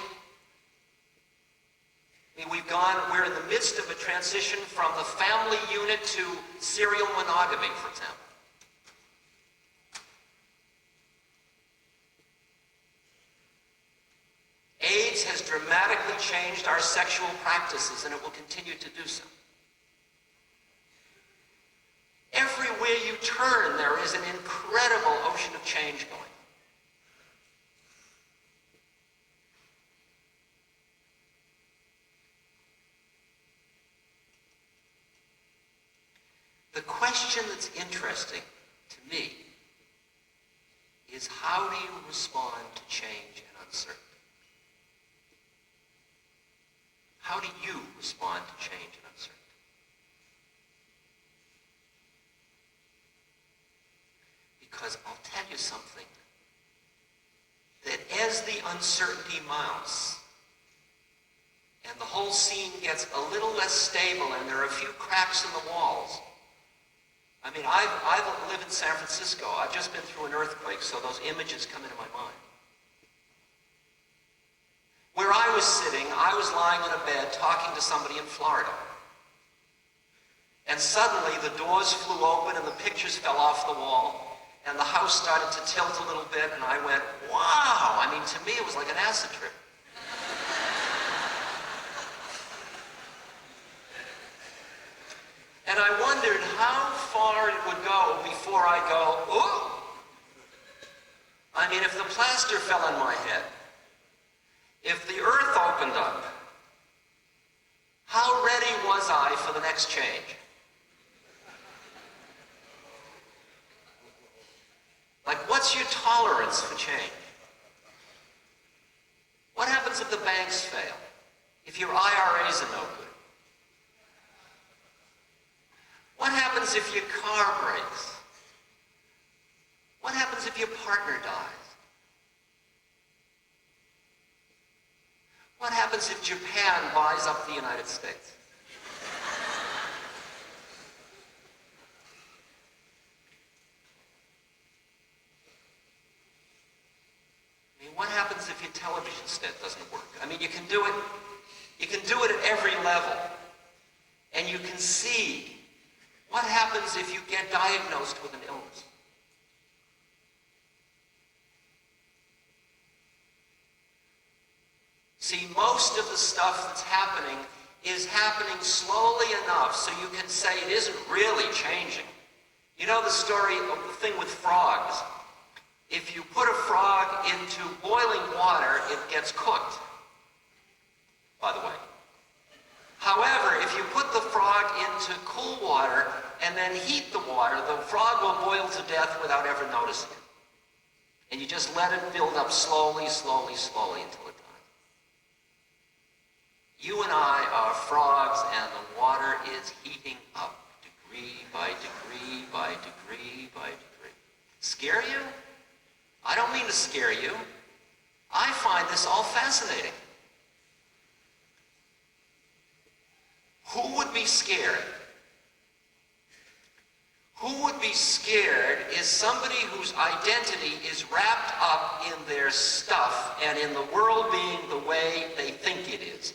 we're in the midst of a transition from the family unit to serial monogamy, for example. AIDS has dramatically changed our sexual practices, and it will continue to do so. Everywhere you turn, there is an incredible ocean of change going. The question that's interesting to me is how do you respond to change and uncertainty? How do you respond to change and uncertainty? Because I'll tell you something, that as the uncertainty mounts and the whole scene gets a little less stable and there are a few cracks in the walls. I mean, I live in San Francisco. I've just been through an earthquake, so those images come into my mind. Where I was sitting, I was lying on a bed talking to somebody in Florida. And suddenly the doors flew open and the pictures fell off the wall and the house started to tilt a little bit and I went, wow! I mean, to me it was like an acid trip. And I wondered how far it would go before I go, ooh! I mean, if the plaster fell on my head, if the earth opened up, how ready was I for the next change? Like, what's your tolerance for change? What happens if the banks fail? If your IRAs are no good? What happens if your car breaks? What happens if your partner dies? What happens if Japan buys up the United States? I mean, what happens if your television set doesn't work? I mean, you can do it at every level. And you can see what happens if you get diagnosed with an illness. See, most of the stuff that's happening is happening slowly enough so you can say it isn't really changing. You know the story of the thing with frogs. If you put a frog into boiling water, it gets cooked, by the way. However, if you put the frog into cool water and then heat the water, the frog will boil to death without ever noticing it. And you just let it build up slowly, slowly, slowly until it dies. You and I are frogs, and the water is heating up degree by degree by degree by degree. Scare you? I don't mean to scare you. I find this all fascinating. Who would be scared? Who would be scared is somebody whose identity is wrapped up in their stuff and in the world being the way they think it is.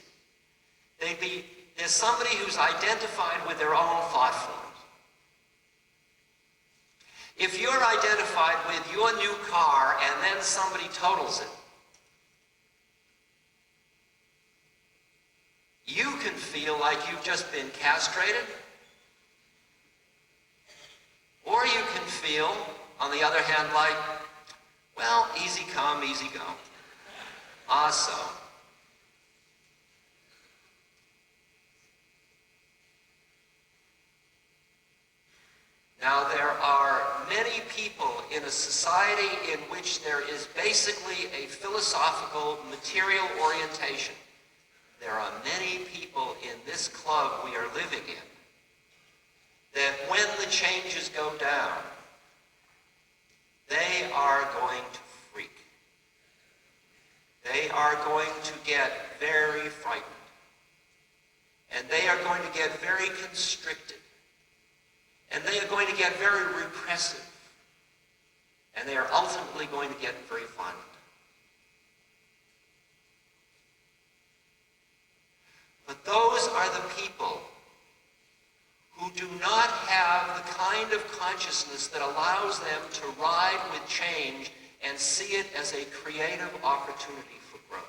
There's somebody who's identified with their own thought forms. If you're identified with your new car and then somebody totals it, you can feel like you've just been castrated, or you can feel, on the other hand, like, well, easy come, easy go. So. Now, there are many people in a society in which there is basically a philosophical, material orientation. There are many people in this club we are living in that when the changes go down, they are going to freak. They are going to get very frightened. And they are going to get very constricted. And they are going to get very repressive. And they are ultimately going to get very violent. But those are the people who do not have the kind of consciousness that allows them to ride with change and see it as a creative opportunity for growth.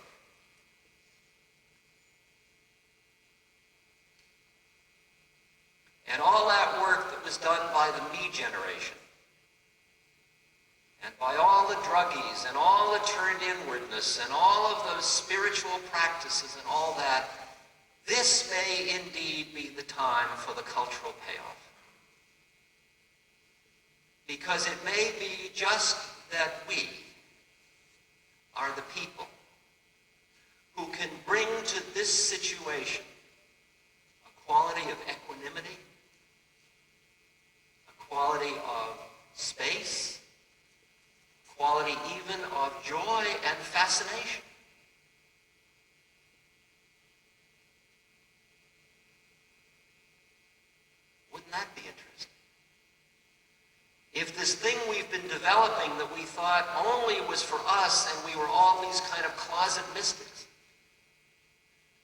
And all that work that was done by the me generation, and by all the druggies, and all the turned inwardness, and all of those spiritual practices and all that, this may indeed be the time for the cultural payoff. Because it may be just that we are the people who can bring to this situation a quality of equanimity, a quality of space, quality even of joy and fascination. Wouldn't that be interesting? If this thing we've been developing that we thought only was for us and we were all these kind of closet mystics,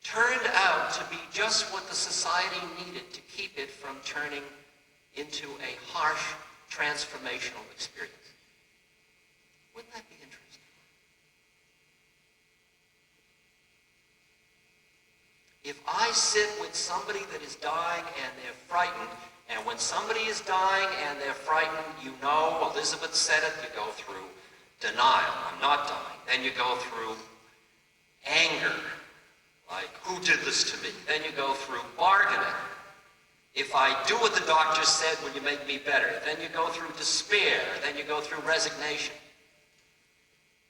turned out to be just what the society needed to keep it from turning into a harsh transformational experience. Wouldn't that be interesting? If I sit with somebody that is dying and they're frightened, and when somebody is dying and they're frightened, you know, Elizabeth said it, you go through denial, I'm not dying. Then you go through anger, like, who did this to me? Then you go through bargaining. If I do what the doctor said, will you make me better? Then you go through despair. Then you go through resignation.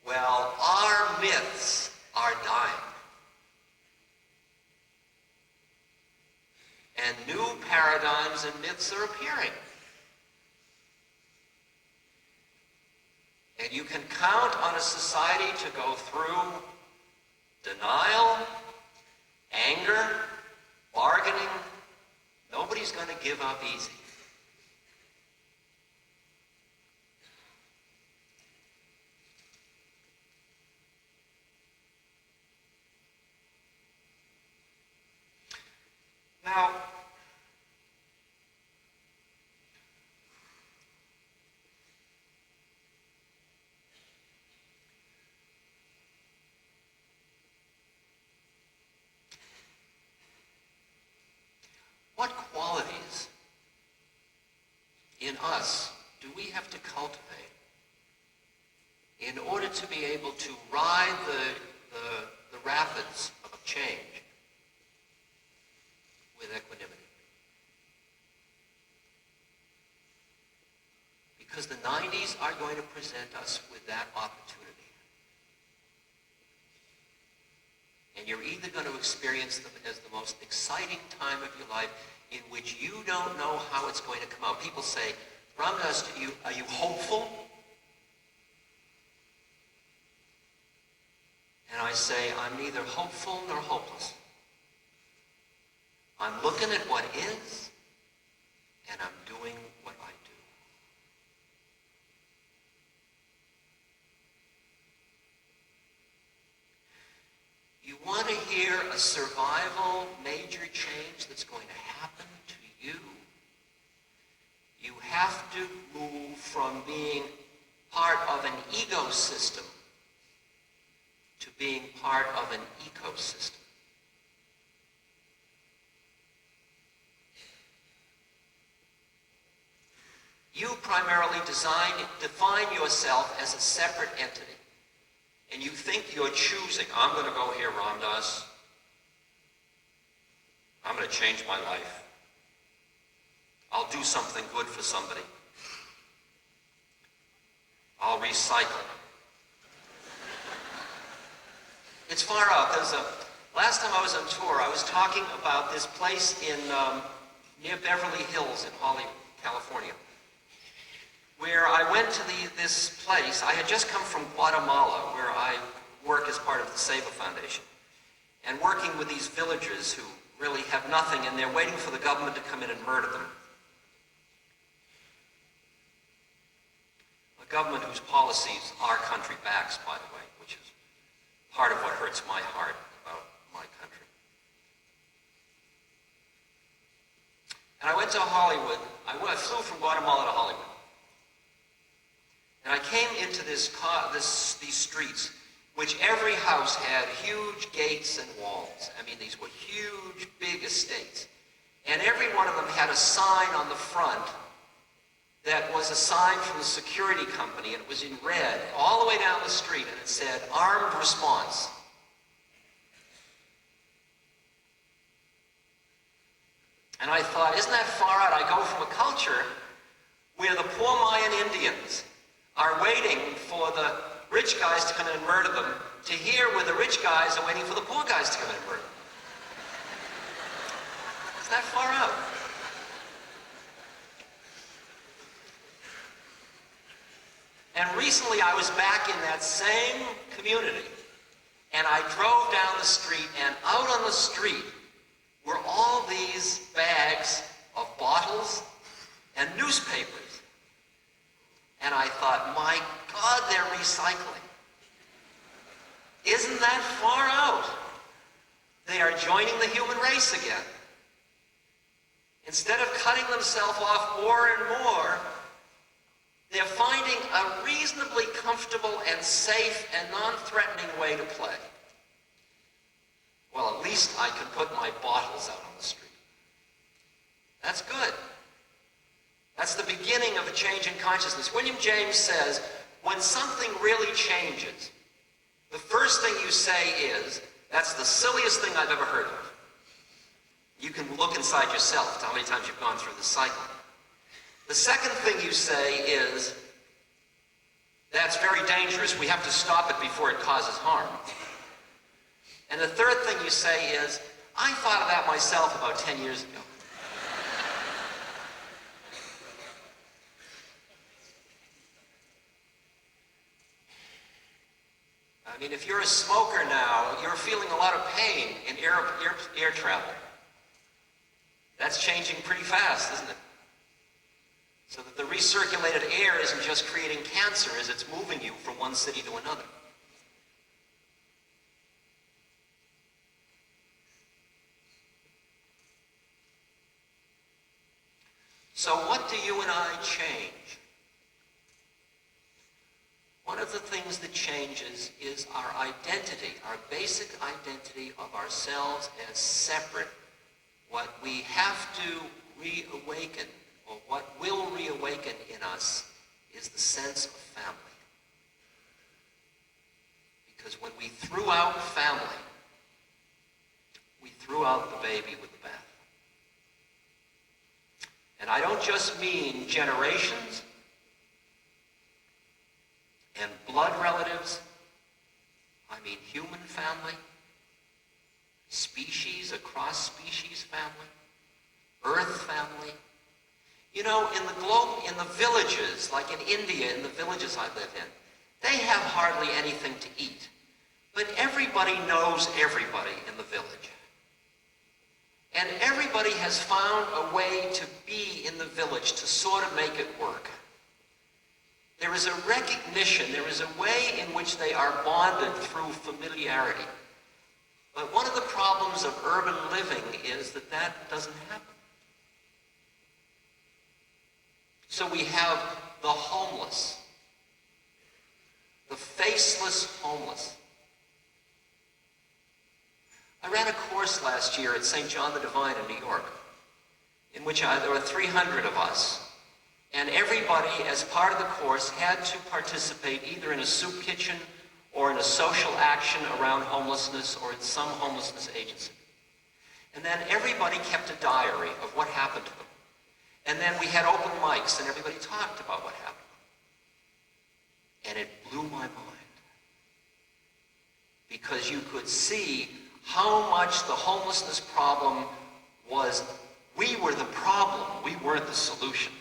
Well, our myths are dying. And new paradigms and myths are appearing. And you can count on a society to go through denial, give up easy. Now, what qualities in us do we have to cultivate in order to be able to ride the rapids of change with equanimity? Because the 90s are going to present us with that opportunity. And you're either going to experience them as the most exciting time of your life in which you don't know how it's going to come out. People say, Ram Dass, are you hopeful? And I say, I'm neither hopeful nor hopeless. I'm looking at what is, and I'm doing what I do. You want to hear a survival major change that's going to happen to you? You have to move from being part of an ecosystem to being part of an ecosystem. You primarily define yourself as a separate entity. And you think you're choosing, I'm going to go here, Ram Dass. I'm going to change my life. I'll do something good for somebody. I'll recycle. It's far out. Last time I was on tour, I was talking about this place near Beverly Hills in Hollywood, California, where I went to this place. I had just come from Guatemala, where I work as part of the SEVA Foundation, and working with these villagers who really have nothing, and they're waiting for the government to come in and murder them. A government whose policies our country backs, by the way, which is part of what hurts my heart about my country. And I went to Hollywood. I flew from Guatemala to Hollywood. And I came into these streets, which every house had huge gates and walls. I mean, these were huge, big estates. And every one of them had a sign on the front that was a sign from the security company, and it was in red all the way down the street, and it said, "Armed Response." And I thought, isn't that far out? I go from a culture where the poor Mayan Indians are waiting for the rich guys to come in and murder them, to here where the rich guys are waiting for the poor guys to come in and murder them. It's that far out. And recently I was back in that same community, and I drove down the street, and out on the street were all these bags of bottles and newspapers. And I thought, my God, they're recycling. Isn't that far out? They are joining the human race again. Instead of cutting themselves off more and more, they're finding a reasonably comfortable and safe and non-threatening way to play. Well, at least I can put my bottles out on the street. That's good. That's the beginning of a change in consciousness. William James says, when something really changes, the first thing you say is, that's the silliest thing I've ever heard of. You can look inside yourself, how many times you've gone through this cycle. The second thing you say is, that's very dangerous, we have to stop it before it causes harm. And the third thing you say is, I thought of that myself about 10 years ago. I mean, if you're a smoker now, you're feeling a lot of pain in air travel. That's changing pretty fast, isn't it? So that the recirculated air isn't just creating cancer as it's moving you from one city to another. So what do you and I change? One of the things that changes is our identity, our basic identity of ourselves as separate. What we have to reawaken, or what will reawaken in us, is the sense of family. Because when we threw out family, we threw out the baby with the bath. And I don't just mean generations and blood relatives. I mean human family, species, across species family, earth family. You know, in the villages, like in India, in the villages I live in, they have hardly anything to eat. But everybody knows everybody in the village. And everybody has found a way to be in the village to sort of make it work. There is a recognition, there is a way in which they are bonded through familiarity. But one of the problems of urban living is that that doesn't happen. So we have the homeless, the faceless homeless. I ran a course last year at St. John the Divine in New York, in which there were 300 of us. And everybody, as part of the course, had to participate either in a soup kitchen or in a social action around homelessness or in some homelessness agency. And then everybody kept a diary of what happened to them. And then we had open mics and everybody talked about what happened. And it blew my mind. Because you could see how much the homelessness problem was, we were the problem, we weren't the solution.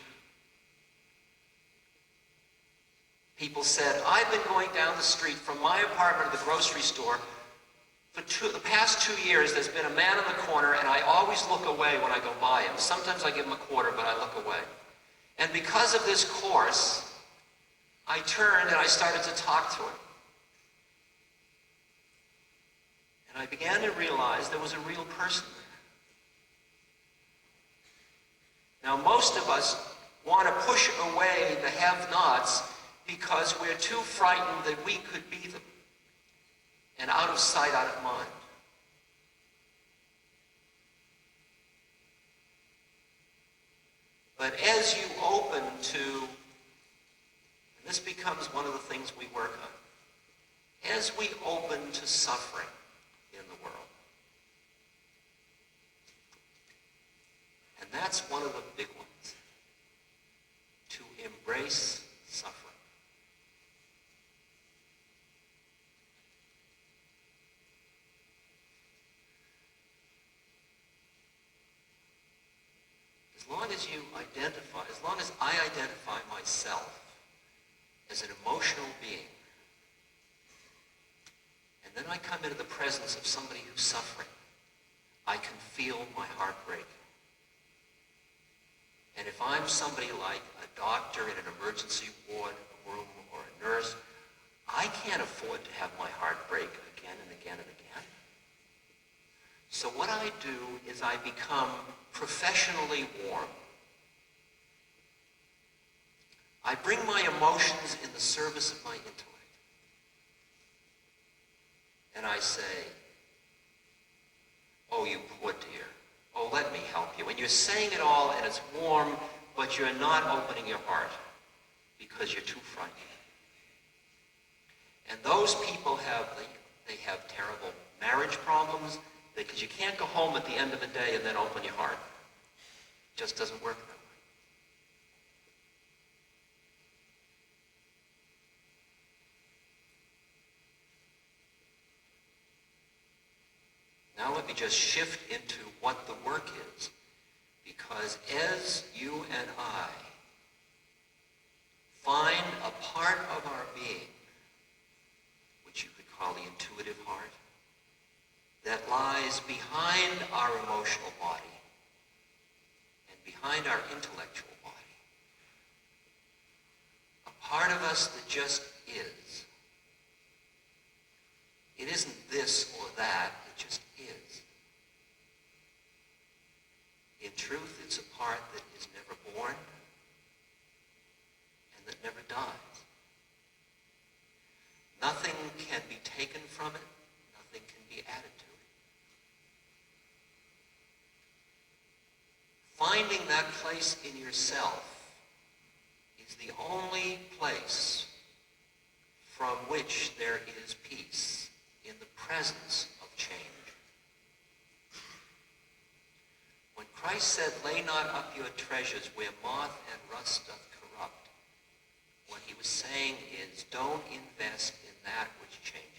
People said, I've been going down the street from my apartment to the grocery store for the past 2 years. There's been a man in the corner and I always look away when I go by him. Sometimes I give him a quarter, but I look away. And because of this course, I turned and I started to talk to him. And I began to realize there was a real person there. Now, most of us want to push away the have-nots because we're too frightened that we could be them. And out of sight, out of mind. But as you open to, and this becomes one of the things we work on, as we open to suffering in the world, and that's one of the big ones, to embrace suffering. As long as you identify, as long as I identify myself as an emotional being, and then I come into the presence of somebody who's suffering, I can feel my heart break. And if I'm somebody like a doctor in an emergency ward room or a nurse, I can't afford to have my heart break again and again and again. So what I do is I become professionally warm. I bring my emotions in the service of my intellect. And I say, oh, you poor dear. Oh, let me help you. And you're saying it all and it's warm, but you're not opening your heart because you're too frightened. And those people have terrible marriage problems, because you can't go home at the end of the day and then open your heart. It just doesn't work that way. Now let me just shift into what the work is, because as you and I find a part of our being, which you could call the intuitive heart, that lies behind our emotional body, behind our intellectual body. A part of us that just is. It isn't this or that, it just is. In truth, it's a part that is never born and that never dies. Nothing can be taken from it, nothing can be added to it. Finding that place in yourself is the only place from which there is peace in the presence of change. When Christ said, "Lay not up your treasures where moth and rust doth corrupt," what he was saying is, don't invest in that which changes.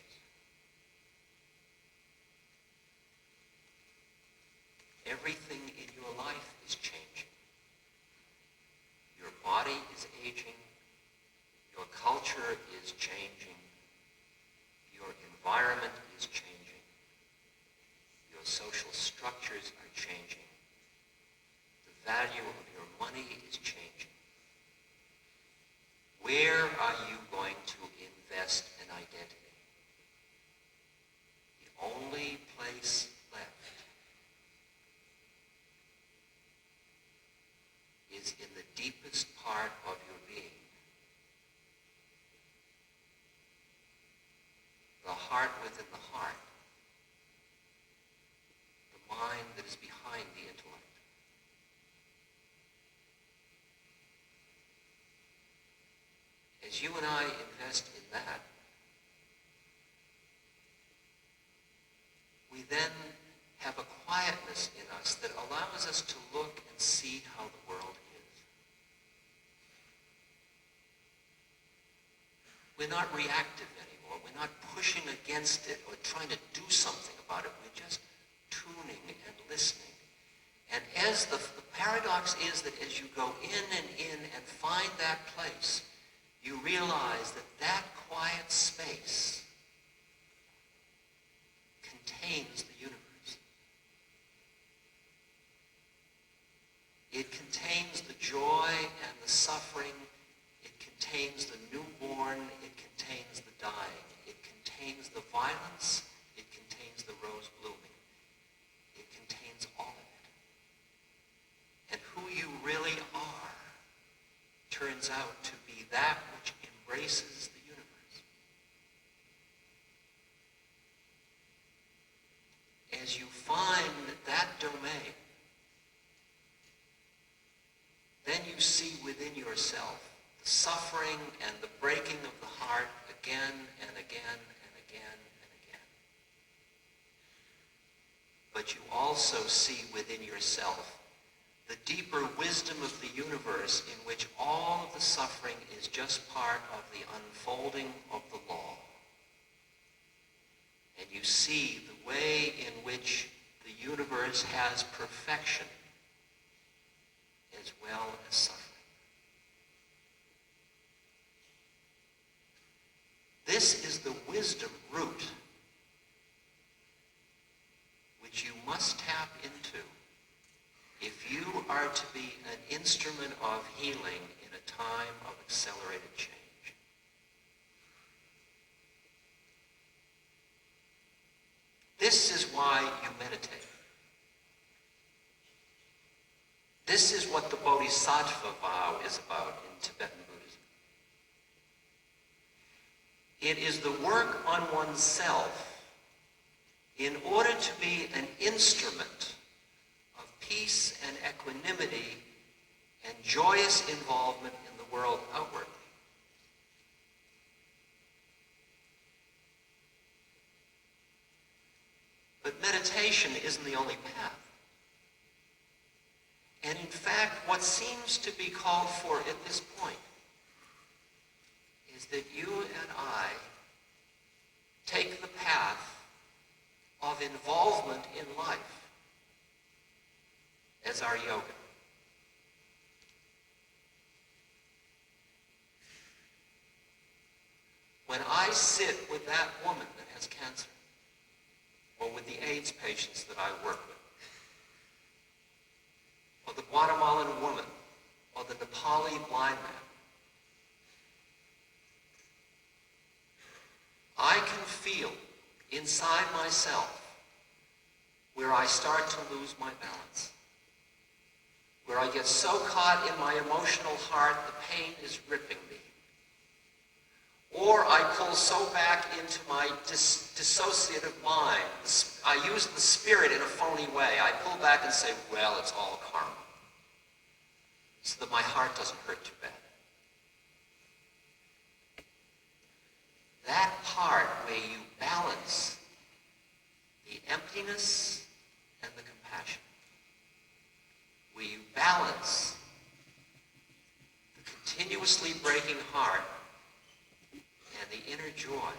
Everything in your life is changing. Your body is aging. Your culture is changing. Your environment is changing. Your social structures are changing. The value of your money is changing. Where are you going to invest in identity? The only place left is in the deepest part of your being. The heart within the heart. The mind that is behind the intellect. As you and I invest in that, we then have a quietness in us that allows us to look and see how the world is. We're not reactive anymore. We're not pushing against it or trying to do something about it. We're just tuning and listening. And as the paradox is that as you go in and find that place, you realize that that quiet space contains the universe. It contains the joy and the suffering. It contains the newborn. It contains the dying. It contains the violence. It contains the rose blooming. It contains all of it. And who you really are turns out to be that which embraces the universe. As you find that domain, then you see within yourself the suffering and the breaking of the heart again and again and again and again. But you also see within yourself the deeper wisdom of the universe in which all of the suffering is just part of the unfolding of the law. And you see the way in which the universe has perfection as well as suffering. This is the wisdom root which you must tap into if you are to be an instrument of healing in a time of accelerated change. This is why you meditate. This is what the Bodhisattva vow is about in Tibetan Buddhism. It is the work on oneself in order to be an instrument of peace and equanimity and joyous involvement in the world outwardly. But meditation isn't the only path. And in fact, what seems to be called for at this point is that you and I take the path of involvement in life as our yoga. When I sit with that woman that has cancer, or with the AIDS patients that I work with, or the Guatemalan woman, or the Nepali blind man. I can feel inside myself where I start to lose my balance, where I get so caught in my emotional heart the pain is ripping me. Or I pull so back into my dissociative mind. I use the spirit in a phony way. I pull back and say, well, it's all karma, so that my heart doesn't hurt too bad. That part where you balance the emptiness and the compassion, where you balance the continuously breaking heart and the inner joy.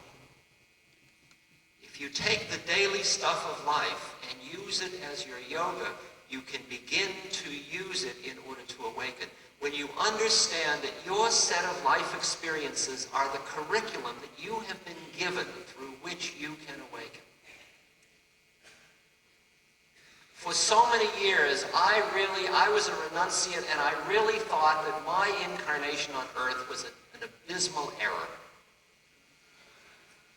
If you take the daily stuff of life and use it as your yoga, you can begin to use it in order to awaken. When you understand that your set of life experiences are the curriculum that you have been given through which you can awaken. For so many years, I was a renunciate, and I really thought that my incarnation on earth was an abysmal error.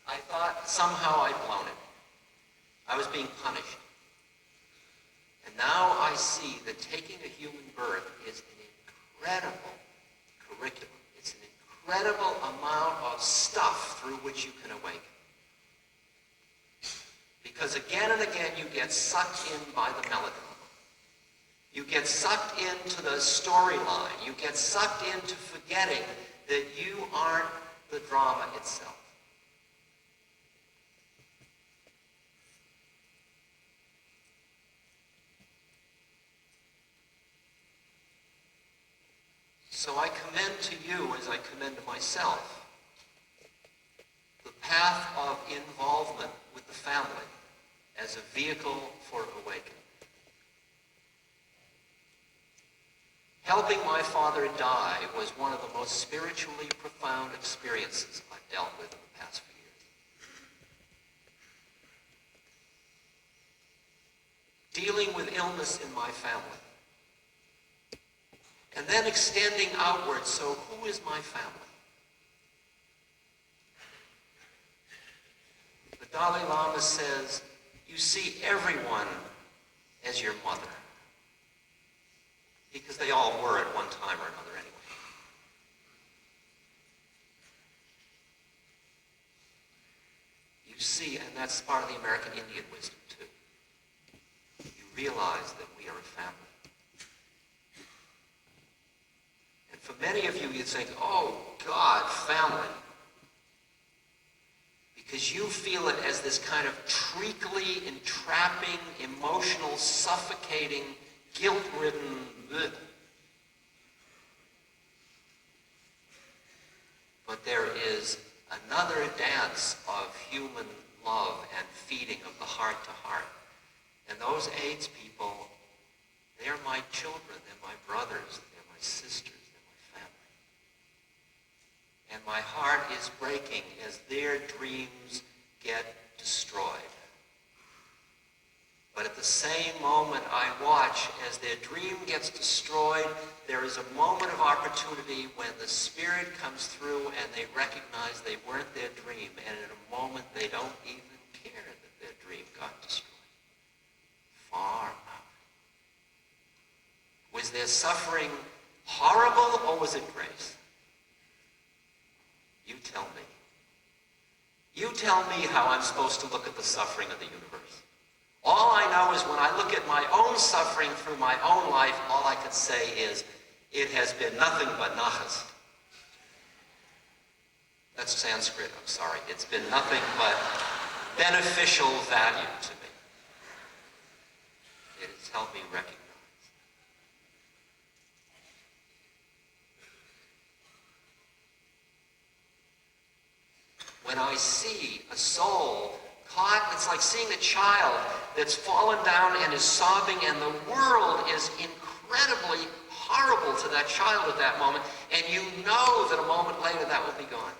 I thought somehow I'd blown it. I was being punished. And now I see that taking a human birth is an incredible curriculum. It's an incredible amount of stuff through which you can awaken. Because again and again you get sucked in by the melodrama. You get sucked into the storyline. You get sucked into forgetting that you aren't the drama itself. So I commend to you, as I commend to myself, the path of involvement with the family as a vehicle for awakening. Helping my father die was one of the most spiritually profound experiences I've dealt with in the past few years. Dealing with illness in my family. And then extending outward, so who is my family? The Dalai Lama says, you see everyone as your mother. Because they all were at one time or another anyway. You see, and that's part of the American Indian wisdom too. You realize that we are a family. For many of you, you think, oh, God, family. Because you feel it as this kind of treacly, entrapping, emotional, suffocating, guilt-ridden bleh. But there is another dance of human love and feeding of the heart to heart. And those AIDS people, they're my children, they're my brothers, they're my sisters. And my heart is breaking as their dreams get destroyed. But at the same moment I watch as their dream gets destroyed, there is a moment of opportunity when the Spirit comes through and they recognize they weren't their dream. And in a moment they don't even care that their dream got destroyed. Far out. Was their suffering horrible or was it grace? You tell me. You tell me how I'm supposed to look at the suffering of the universe. All I know is when I look at my own suffering through my own life, all I can say is, it has been nothing but nachas. That's Sanskrit, I'm sorry. It's been nothing but beneficial value to me. It has helped me recognize. When I see a soul caught, it's like seeing a child that's fallen down and is sobbing, and the world is incredibly horrible to that child at that moment, and you know that a moment later that will be gone.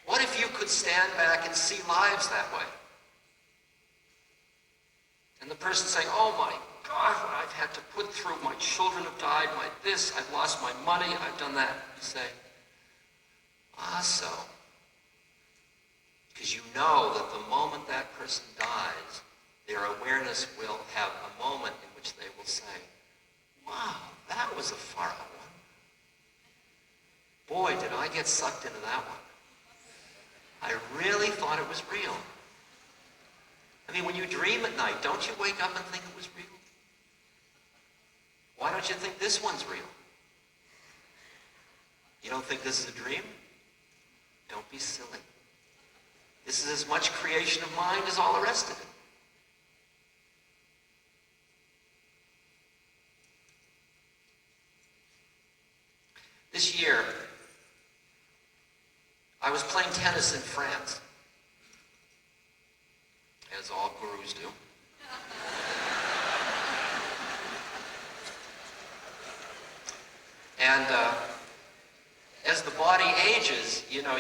What if you could stand back and see lives that way? And the person saying, oh my God, what I've had to put through, my children have died, my this, I've lost my money, I've done that. You say, so. Because you know that the moment that person dies, their awareness will have a moment in which they will say, wow, that was a far out one. Boy, did I get sucked into that one. I really thought it was real. I mean, when you dream at night, don't you wake up and think it was real? Why don't you think this one's real? You don't think this is a dream? Don't be silly. This is as much creation of mind as all the rest of it. This year, I was playing tennis in France, as all gurus do. And as the body ages, you know,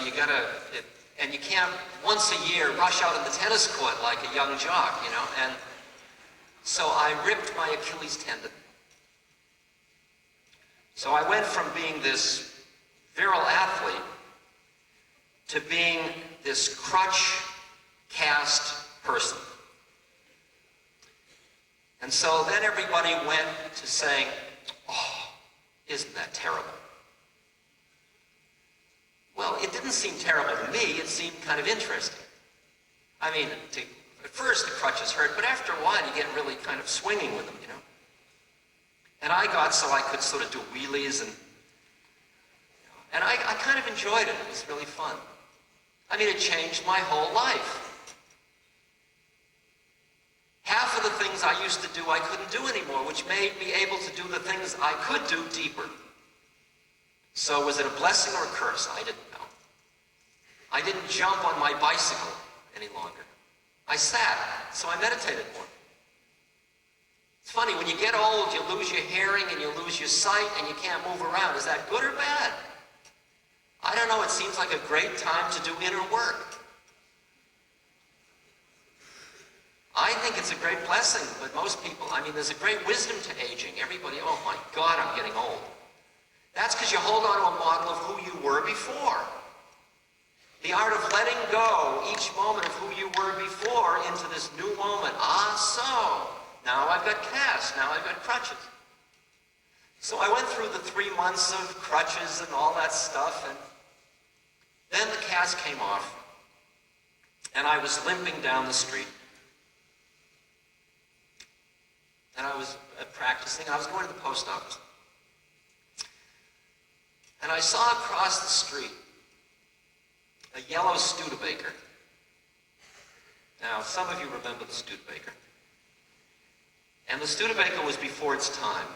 and you can't once a year rush out on the tennis court like a young jock, you know. And so I ripped my Achilles tendon. So I went from being this virile athlete to being this crutch cast person. And so then everybody went to saying, oh, isn't that terrible? Well, it didn't seem terrible to me, it seemed kind of interesting. I mean, at first the crutches hurt, but after a while you get really kind of swinging with them, you know. And I got so I could sort of do wheelies and I kind of enjoyed it. It was really fun. I mean, it changed my whole life. Half of the things I used to do I couldn't do anymore, which made me able to do the things I could do deeper. So was it a blessing or a curse? I didn't know. I didn't jump on my bicycle any longer. I sat, so I meditated more. It's funny, when you get old, you lose your hearing and you lose your sight and you can't move around. Is that good or bad? I don't know, it seems like a great time to do inner work. I think it's a great blessing, but most people, I mean, there's a great wisdom to aging. Everybody, oh my God, I'm getting old. That's because you hold on to a model of who you were before. The art of letting go each moment of who you were before into this new moment. So, now I've got casts, now I've got crutches. So I went through the 3 months of crutches and all that stuff, and then the cast came off, and I was limping down the street. And I was practicing, I was going to the post office. And I saw across the street a yellow Studebaker. Now, some of you remember the Studebaker. And the Studebaker was before its time.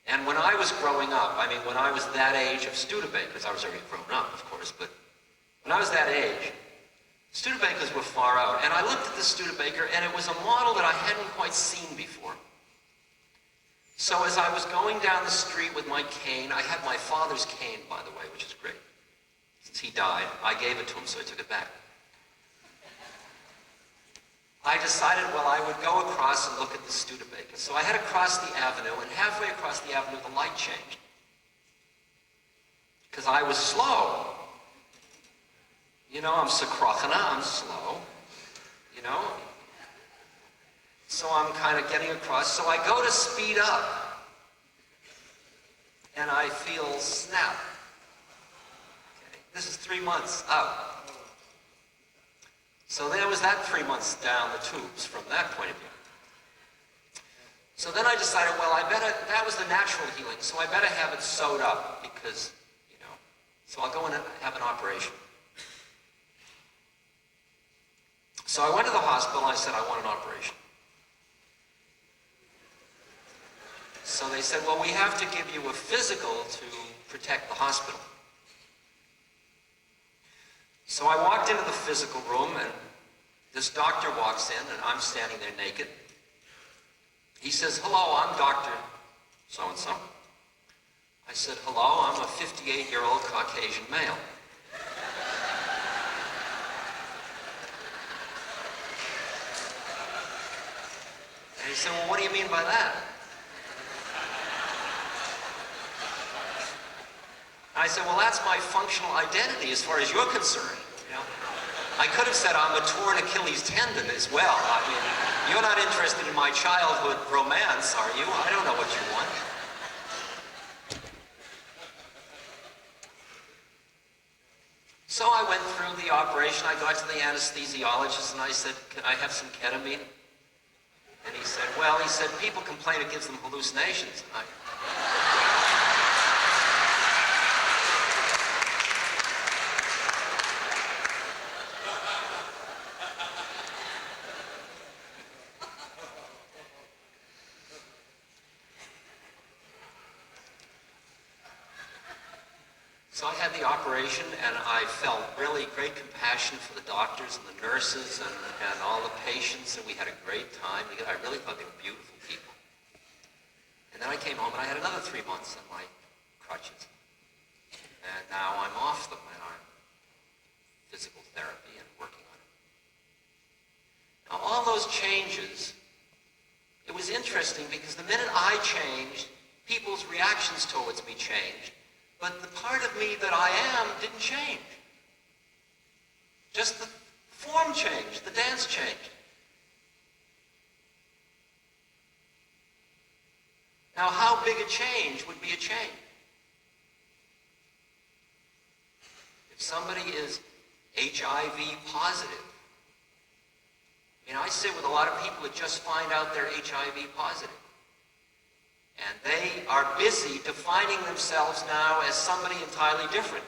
And when I was growing up, I mean, when I was that age of Studebakers, I was already grown up, of course, but when I was that age, Studebakers were far out. And I looked at this Studebaker, and it was a model that I hadn't quite seen before. So as I was going down the street with my cane, I had my father's cane, by the way, which is great. Since he died, I gave it to him, so I took it back. I decided, well, I would go across and look at the Studebaker. So I had to cross the avenue, and halfway across the avenue, the light changed. Because I was slow. You know, I'm Sakrachana, I'm slow. You know? So I'm kind of getting across. So I go to speed up. And I feel snap. Okay. This is 3 months out. So there was that 3 months down the tubes from that point of view. So then I decided, well, that was the natural healing, so I better have it sewed up because, you know, so I'll go in and have an operation. So I went to the hospital and I said, I want an operation. So they said, well, we have to give you a physical to protect the hospital. So I walked into the physical room, and this doctor walks in, and I'm standing there naked. He says, hello, I'm Dr. So-and-so. I said, hello, I'm a 58-year-old Caucasian male. said, well, what do you mean by that? I said, well, that's my functional identity as far as you're concerned. You know? I could have said I'm a torn Achilles tendon as well. I mean, you're not interested in my childhood romance, are you? I don't know what you want. So I went through the operation. I got to the anesthesiologist and I said, can I have some ketamine? And he said, well, people complain it gives them hallucinations. So I had the operation, and I felt really great compassion for the doctors and the nurses and all the patients, and we had a great time. I really thought they were beautiful people. And then I came home, and I had another 3 months on my crutches. And now I'm off them, and I'm physical therapy and working on it. Now, all those changes, it was interesting because the minute I changed, people's reactions towards me changed. But the part of me that I am didn't change. Just the form changed, the dance changed. Now, how big a change would be a change? If somebody is HIV positive, I sit with a lot of people that just find out they're HIV positive. And they are busy defining themselves now as somebody entirely different.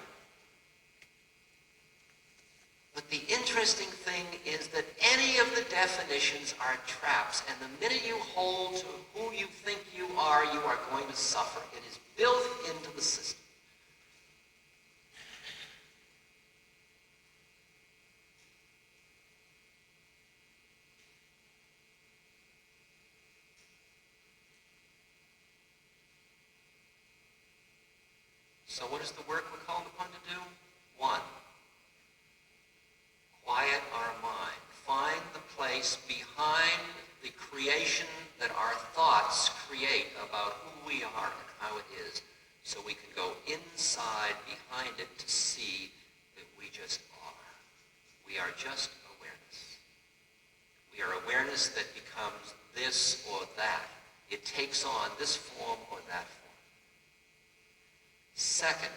But the interesting thing is that any of the definitions are traps, and the minute you hold to who you think you are going to suffer. It is built into the system. So what is the work we're called upon to do? 1, quiet our mind. Find the place behind the creation that our thoughts create about who we are and how it is, so we can go inside behind it to see that we just are. We are just awareness. We are awareness that becomes this or that. It takes on this form or that form. Second,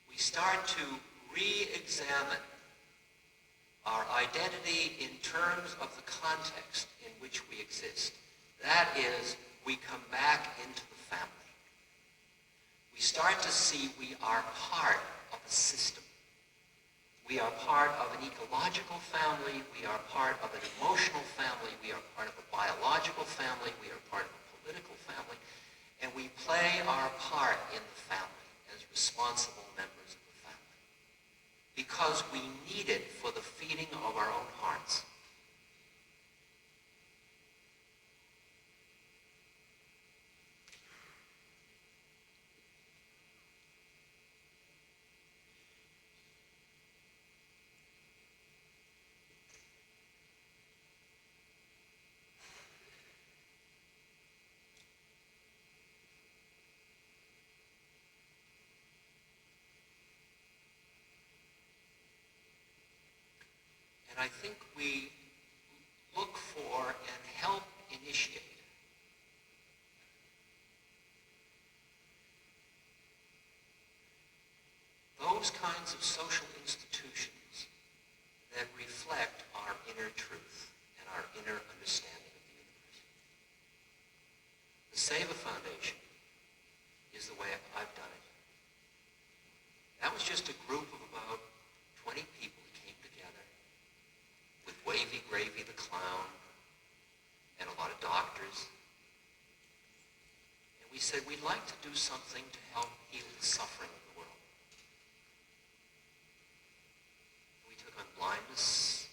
we start to re-examine our identity in terms of the context in which we exist. That is, we come back into the family. We start to see we are part of a system. We are part of an ecological family. We are part of an emotional family. We are part of a biological family. We are part of a political family. And we play our part in the family as responsible members of the family because we need it for the feeding of our own hearts. And I think we look for and help initiate those kinds of social institutions that reflect our inner truth and our inner understanding of the universe. The Seva Foundation is the way I've done it. That was just a group of about 20 people who came together with Wavy Gravy the clown and a lot of doctors. And we said we'd like to do something to help heal the suffering of the world. We took on blindness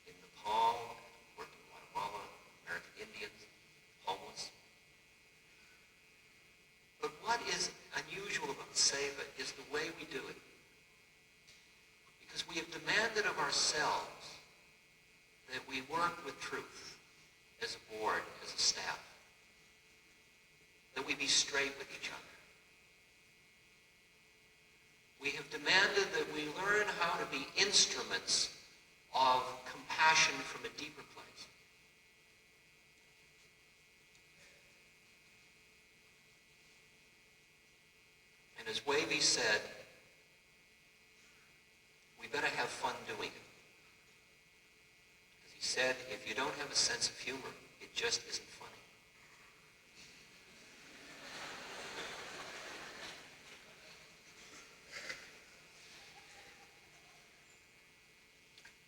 in Nepal, worked in Guatemala, American Indians, homeless. But what is unusual about Seva is the way we do it. Because we have demanded of ourselves that we work with truth. as a board, as a staff, that we be straight with each other. We have demanded that we learn how to be instruments of compassion from a deeper place. And as Wavy said, we better have fun doing it. As he said, if you don't have a sense of humor, it just isn't funny.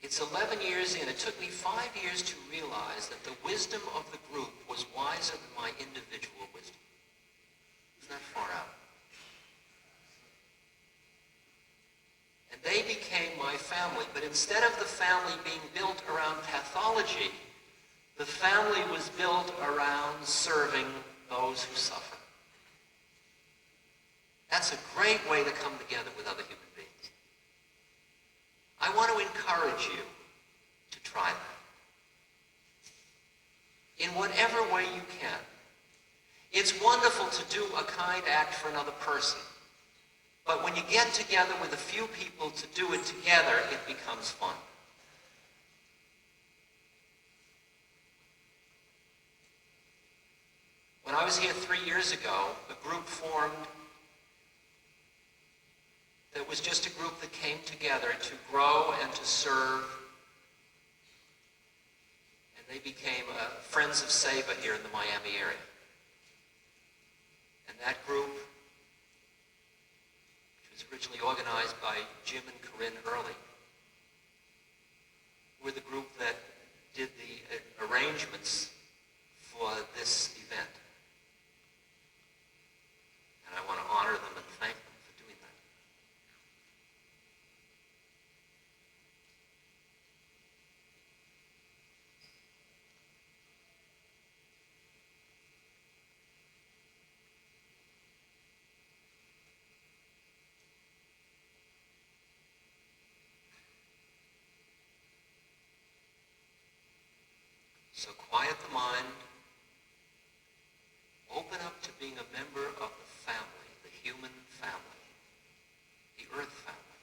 It's 11 years in. It took me 5 years to realize that the wisdom of the group was wiser than my individual wisdom. Isn't that far out? And they became my family, but instead of the family being built around pathology, the family was built around serving those who suffer. That's a great way to come together with other human beings. I want to encourage you to try that. In whatever way you can. It's wonderful to do a kind act for another person. But when you get together with a few people to do it together, it becomes fun. When I was here 3 years ago, a group formed that was just a group that came together to grow and to serve. And they became Friends of Saba here in the Miami area. And that group, which was originally organized by Jim and Corinne Early, were the group that did the arrangements for this event. And I want to honor them and thank them for doing that. So quiet the mind, open up to being a member of the family, the human family, the earth family,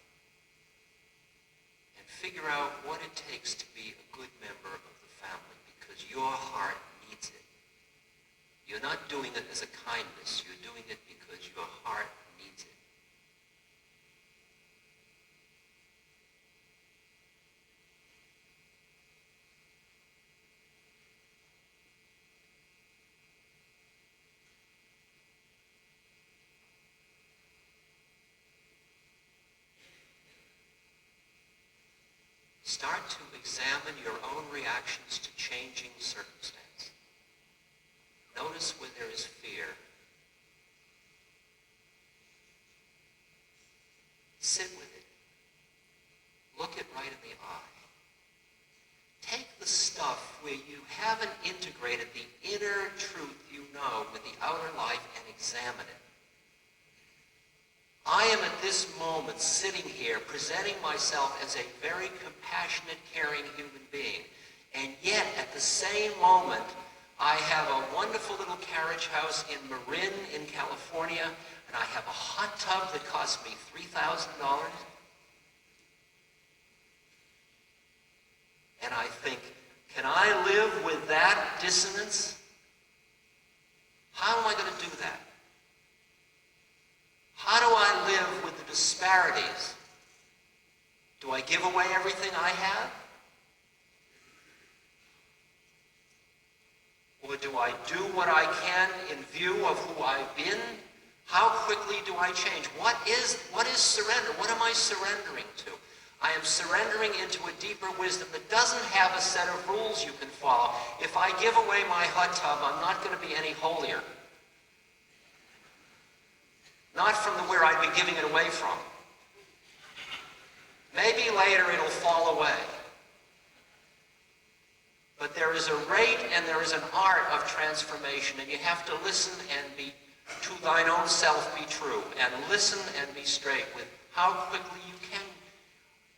and figure out what it takes to be a good member of the family, because your heart needs it. You're not doing it as a kindness, you're doing it because your heart needs it. Start to examine your own reactions to changing circumstance. Notice where there is fear. Sit with it. Look it right in the eye. Take the stuff where you haven't integrated the inner truth you know with the outer life and examine it. I am at this moment sitting here presenting myself as a very compassionate, caring human being. And yet, at the same moment, I have a wonderful little carriage house in Marin in California, and I have a hot tub that cost me $3,000. And I think, can I live with that dissonance? How am I going to do that? How do I live with the disparities? Do I give away everything I have? Or do I do what I can in view of who I've been? How quickly do I change? What is surrender? What am I surrendering to? I am surrendering into a deeper wisdom that doesn't have a set of rules you can follow. If I give away my hot tub, I'm not going to be any holier. Not from where I'd be giving it away from. Maybe later it'll fall away. But there is a rate and there is an art of transformation, and you have to listen and be to thine own self be true, and listen and be straight with how quickly you can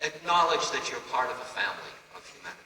acknowledge that you're part of a family of humanity.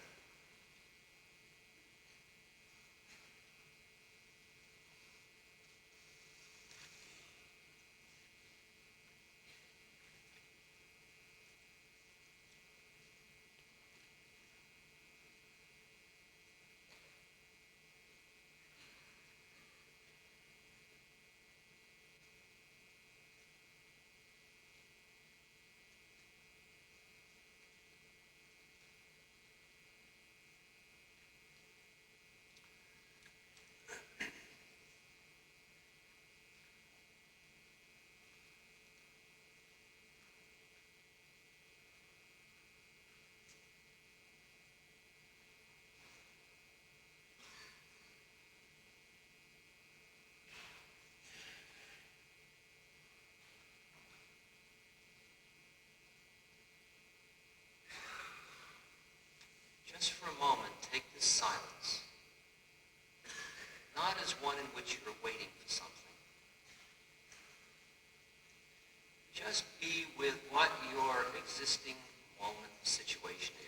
this silence, not as one in which you're waiting for something. Just be with what your existing moment situation is.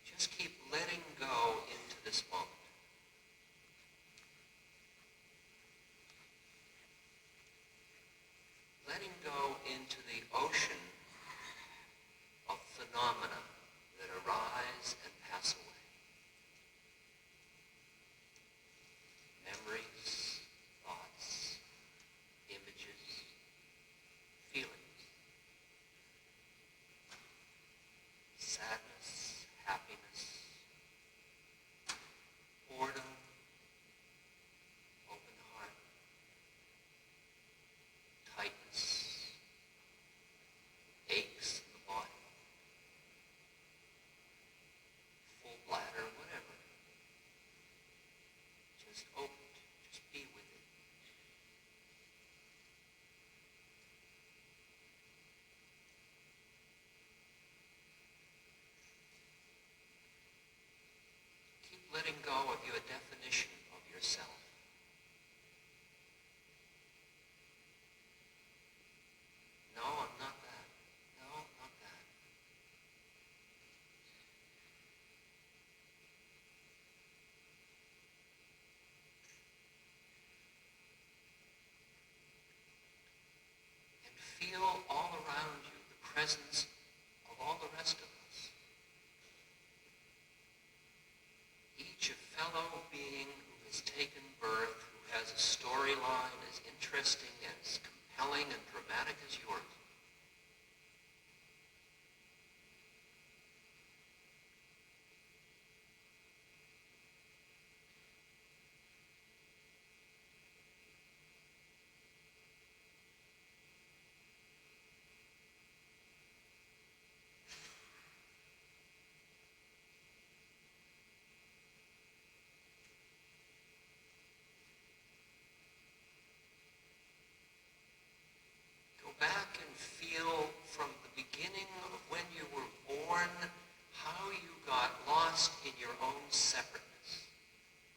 Just keep letting go into this moment. Letting go into the ocean of phenomena that arise and pass away. Memories, thoughts, images, feelings. Sadness, happiness, boredom, open heart, tightness, aches in the body, full bladder, whatever. Just open it, just be with it. Keep letting go of your definition of yourself. No, I'm not that. No, not that. And feel all around you the presence of all the rest of us. Each a fellow being who has taken birth, who has a storyline as interesting, as compelling and dramatic as yours. Back and feel from the beginning of when you were born how you got lost in your own separateness,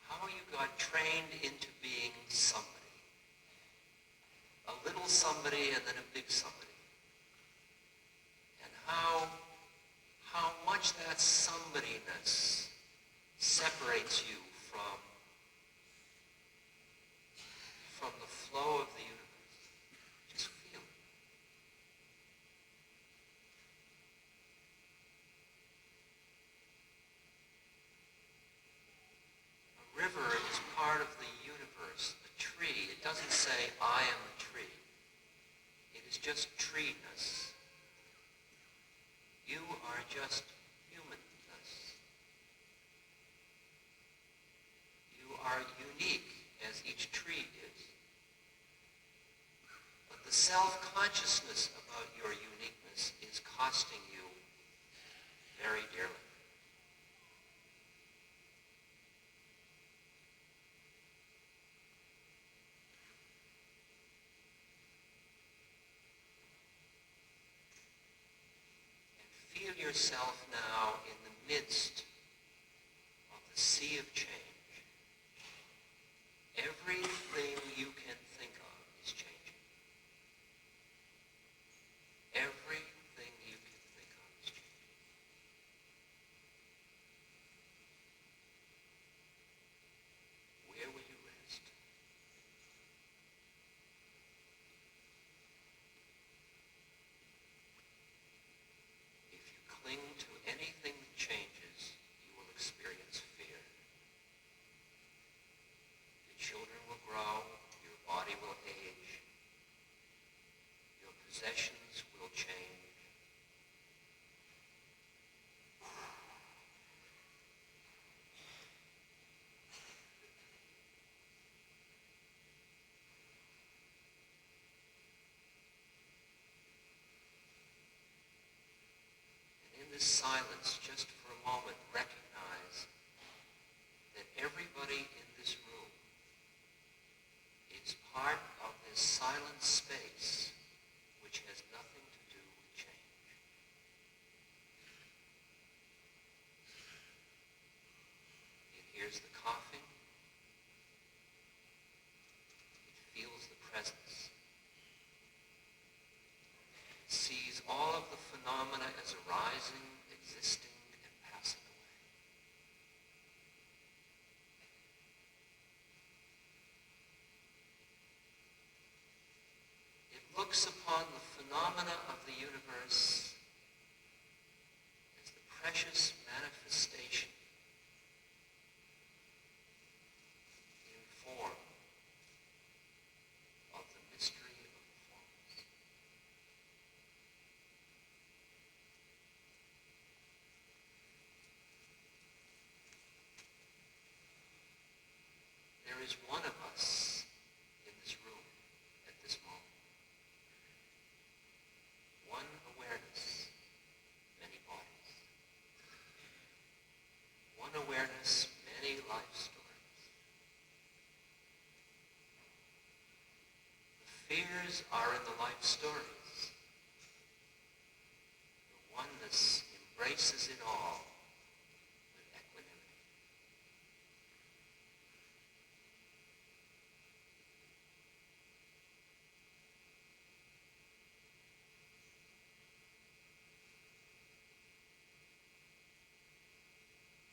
how you got trained into being somebody, a little somebody and then a big somebody, and how much that somebodyness separates you from the flow of the universe. Just feel it. A river is part of the universe. The tree, it doesn't say, I am a tree. It is just tree-ness. You are just humanness. You are unique as each tree is. But the self-consciousness about your uniqueness is costing you very dearly. Feel yourself now in the midst of the sea of change. Everything you can think of is changing. Everything you can think of is changing. Where will you rest? If you cling to anything that changes, you will experience fear. Your children will grow, your body will age, your possessions will change. And in this silence, just for a moment, recognize that everybody in this room is part of a silent space which has nothing to do with change. It hears the coughing. It feels the presence. It sees all of the phenomena as arising, existing, and passing away. It looks upon the phenomena of the universe as the precious manifestation in form of the mystery of the formless. There is one of us in this room at this moment. One awareness, many bodies. One awareness, many life stories. The fears are in the life stories. The oneness embraces it all with equanimity.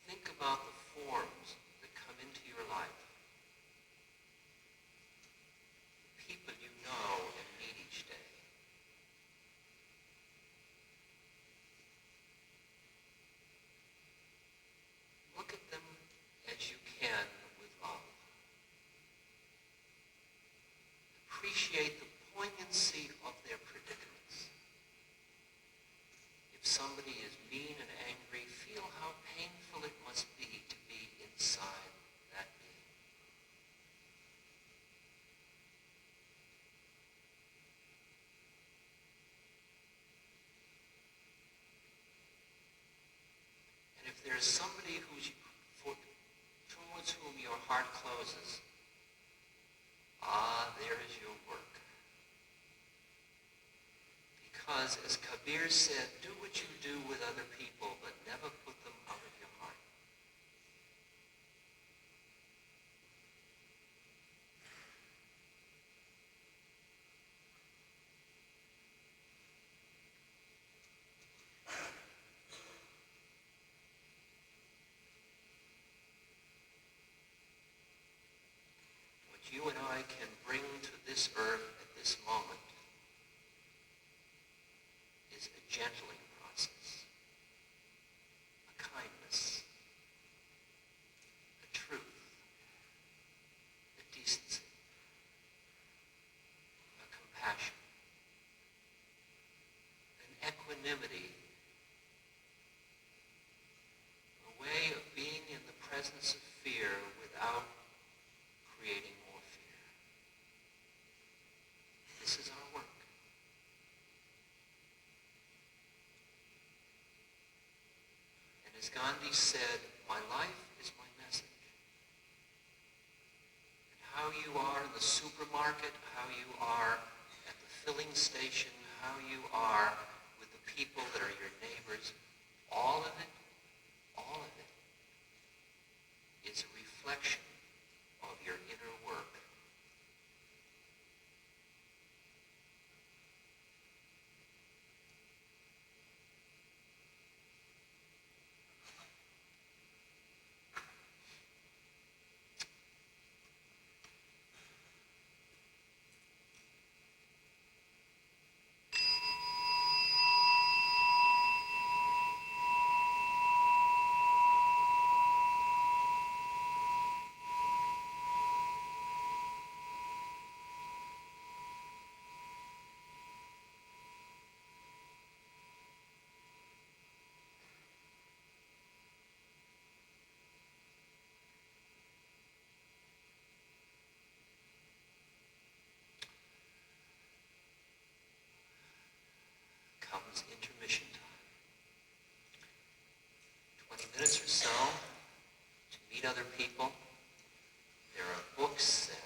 Think about the forms that come into your life. The people you know and meet each day. Look at them as you can with love. Appreciate the poignancy of their predicaments. If somebody is mean and angry, feel how painful it must be to be inside that being. And if there's somebody towards whom your heart closes, there is your work. Because, as Kabir said, do what you do with other people, but never put them out of your heart. What you and I can bring to this earth at this moment is a gentling process, a kindness, a truth, a decency, a compassion, an equanimity, a way of being in the presence of fear without creating more fear. This is our work. And as Gandhi said, my life is my message. And how you are in the supermarket, how you are at the filling station, how you are with the people that are your neighbors, all of it is a reflection of your inner work. Comes intermission time. 20 minutes or so to meet other people. There are books and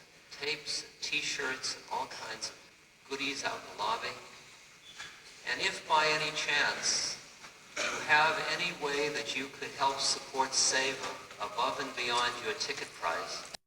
tapes and t-shirts and all kinds of goodies out in the lobby. And if by any chance you have any way that you could help support SAVA above and beyond your ticket price,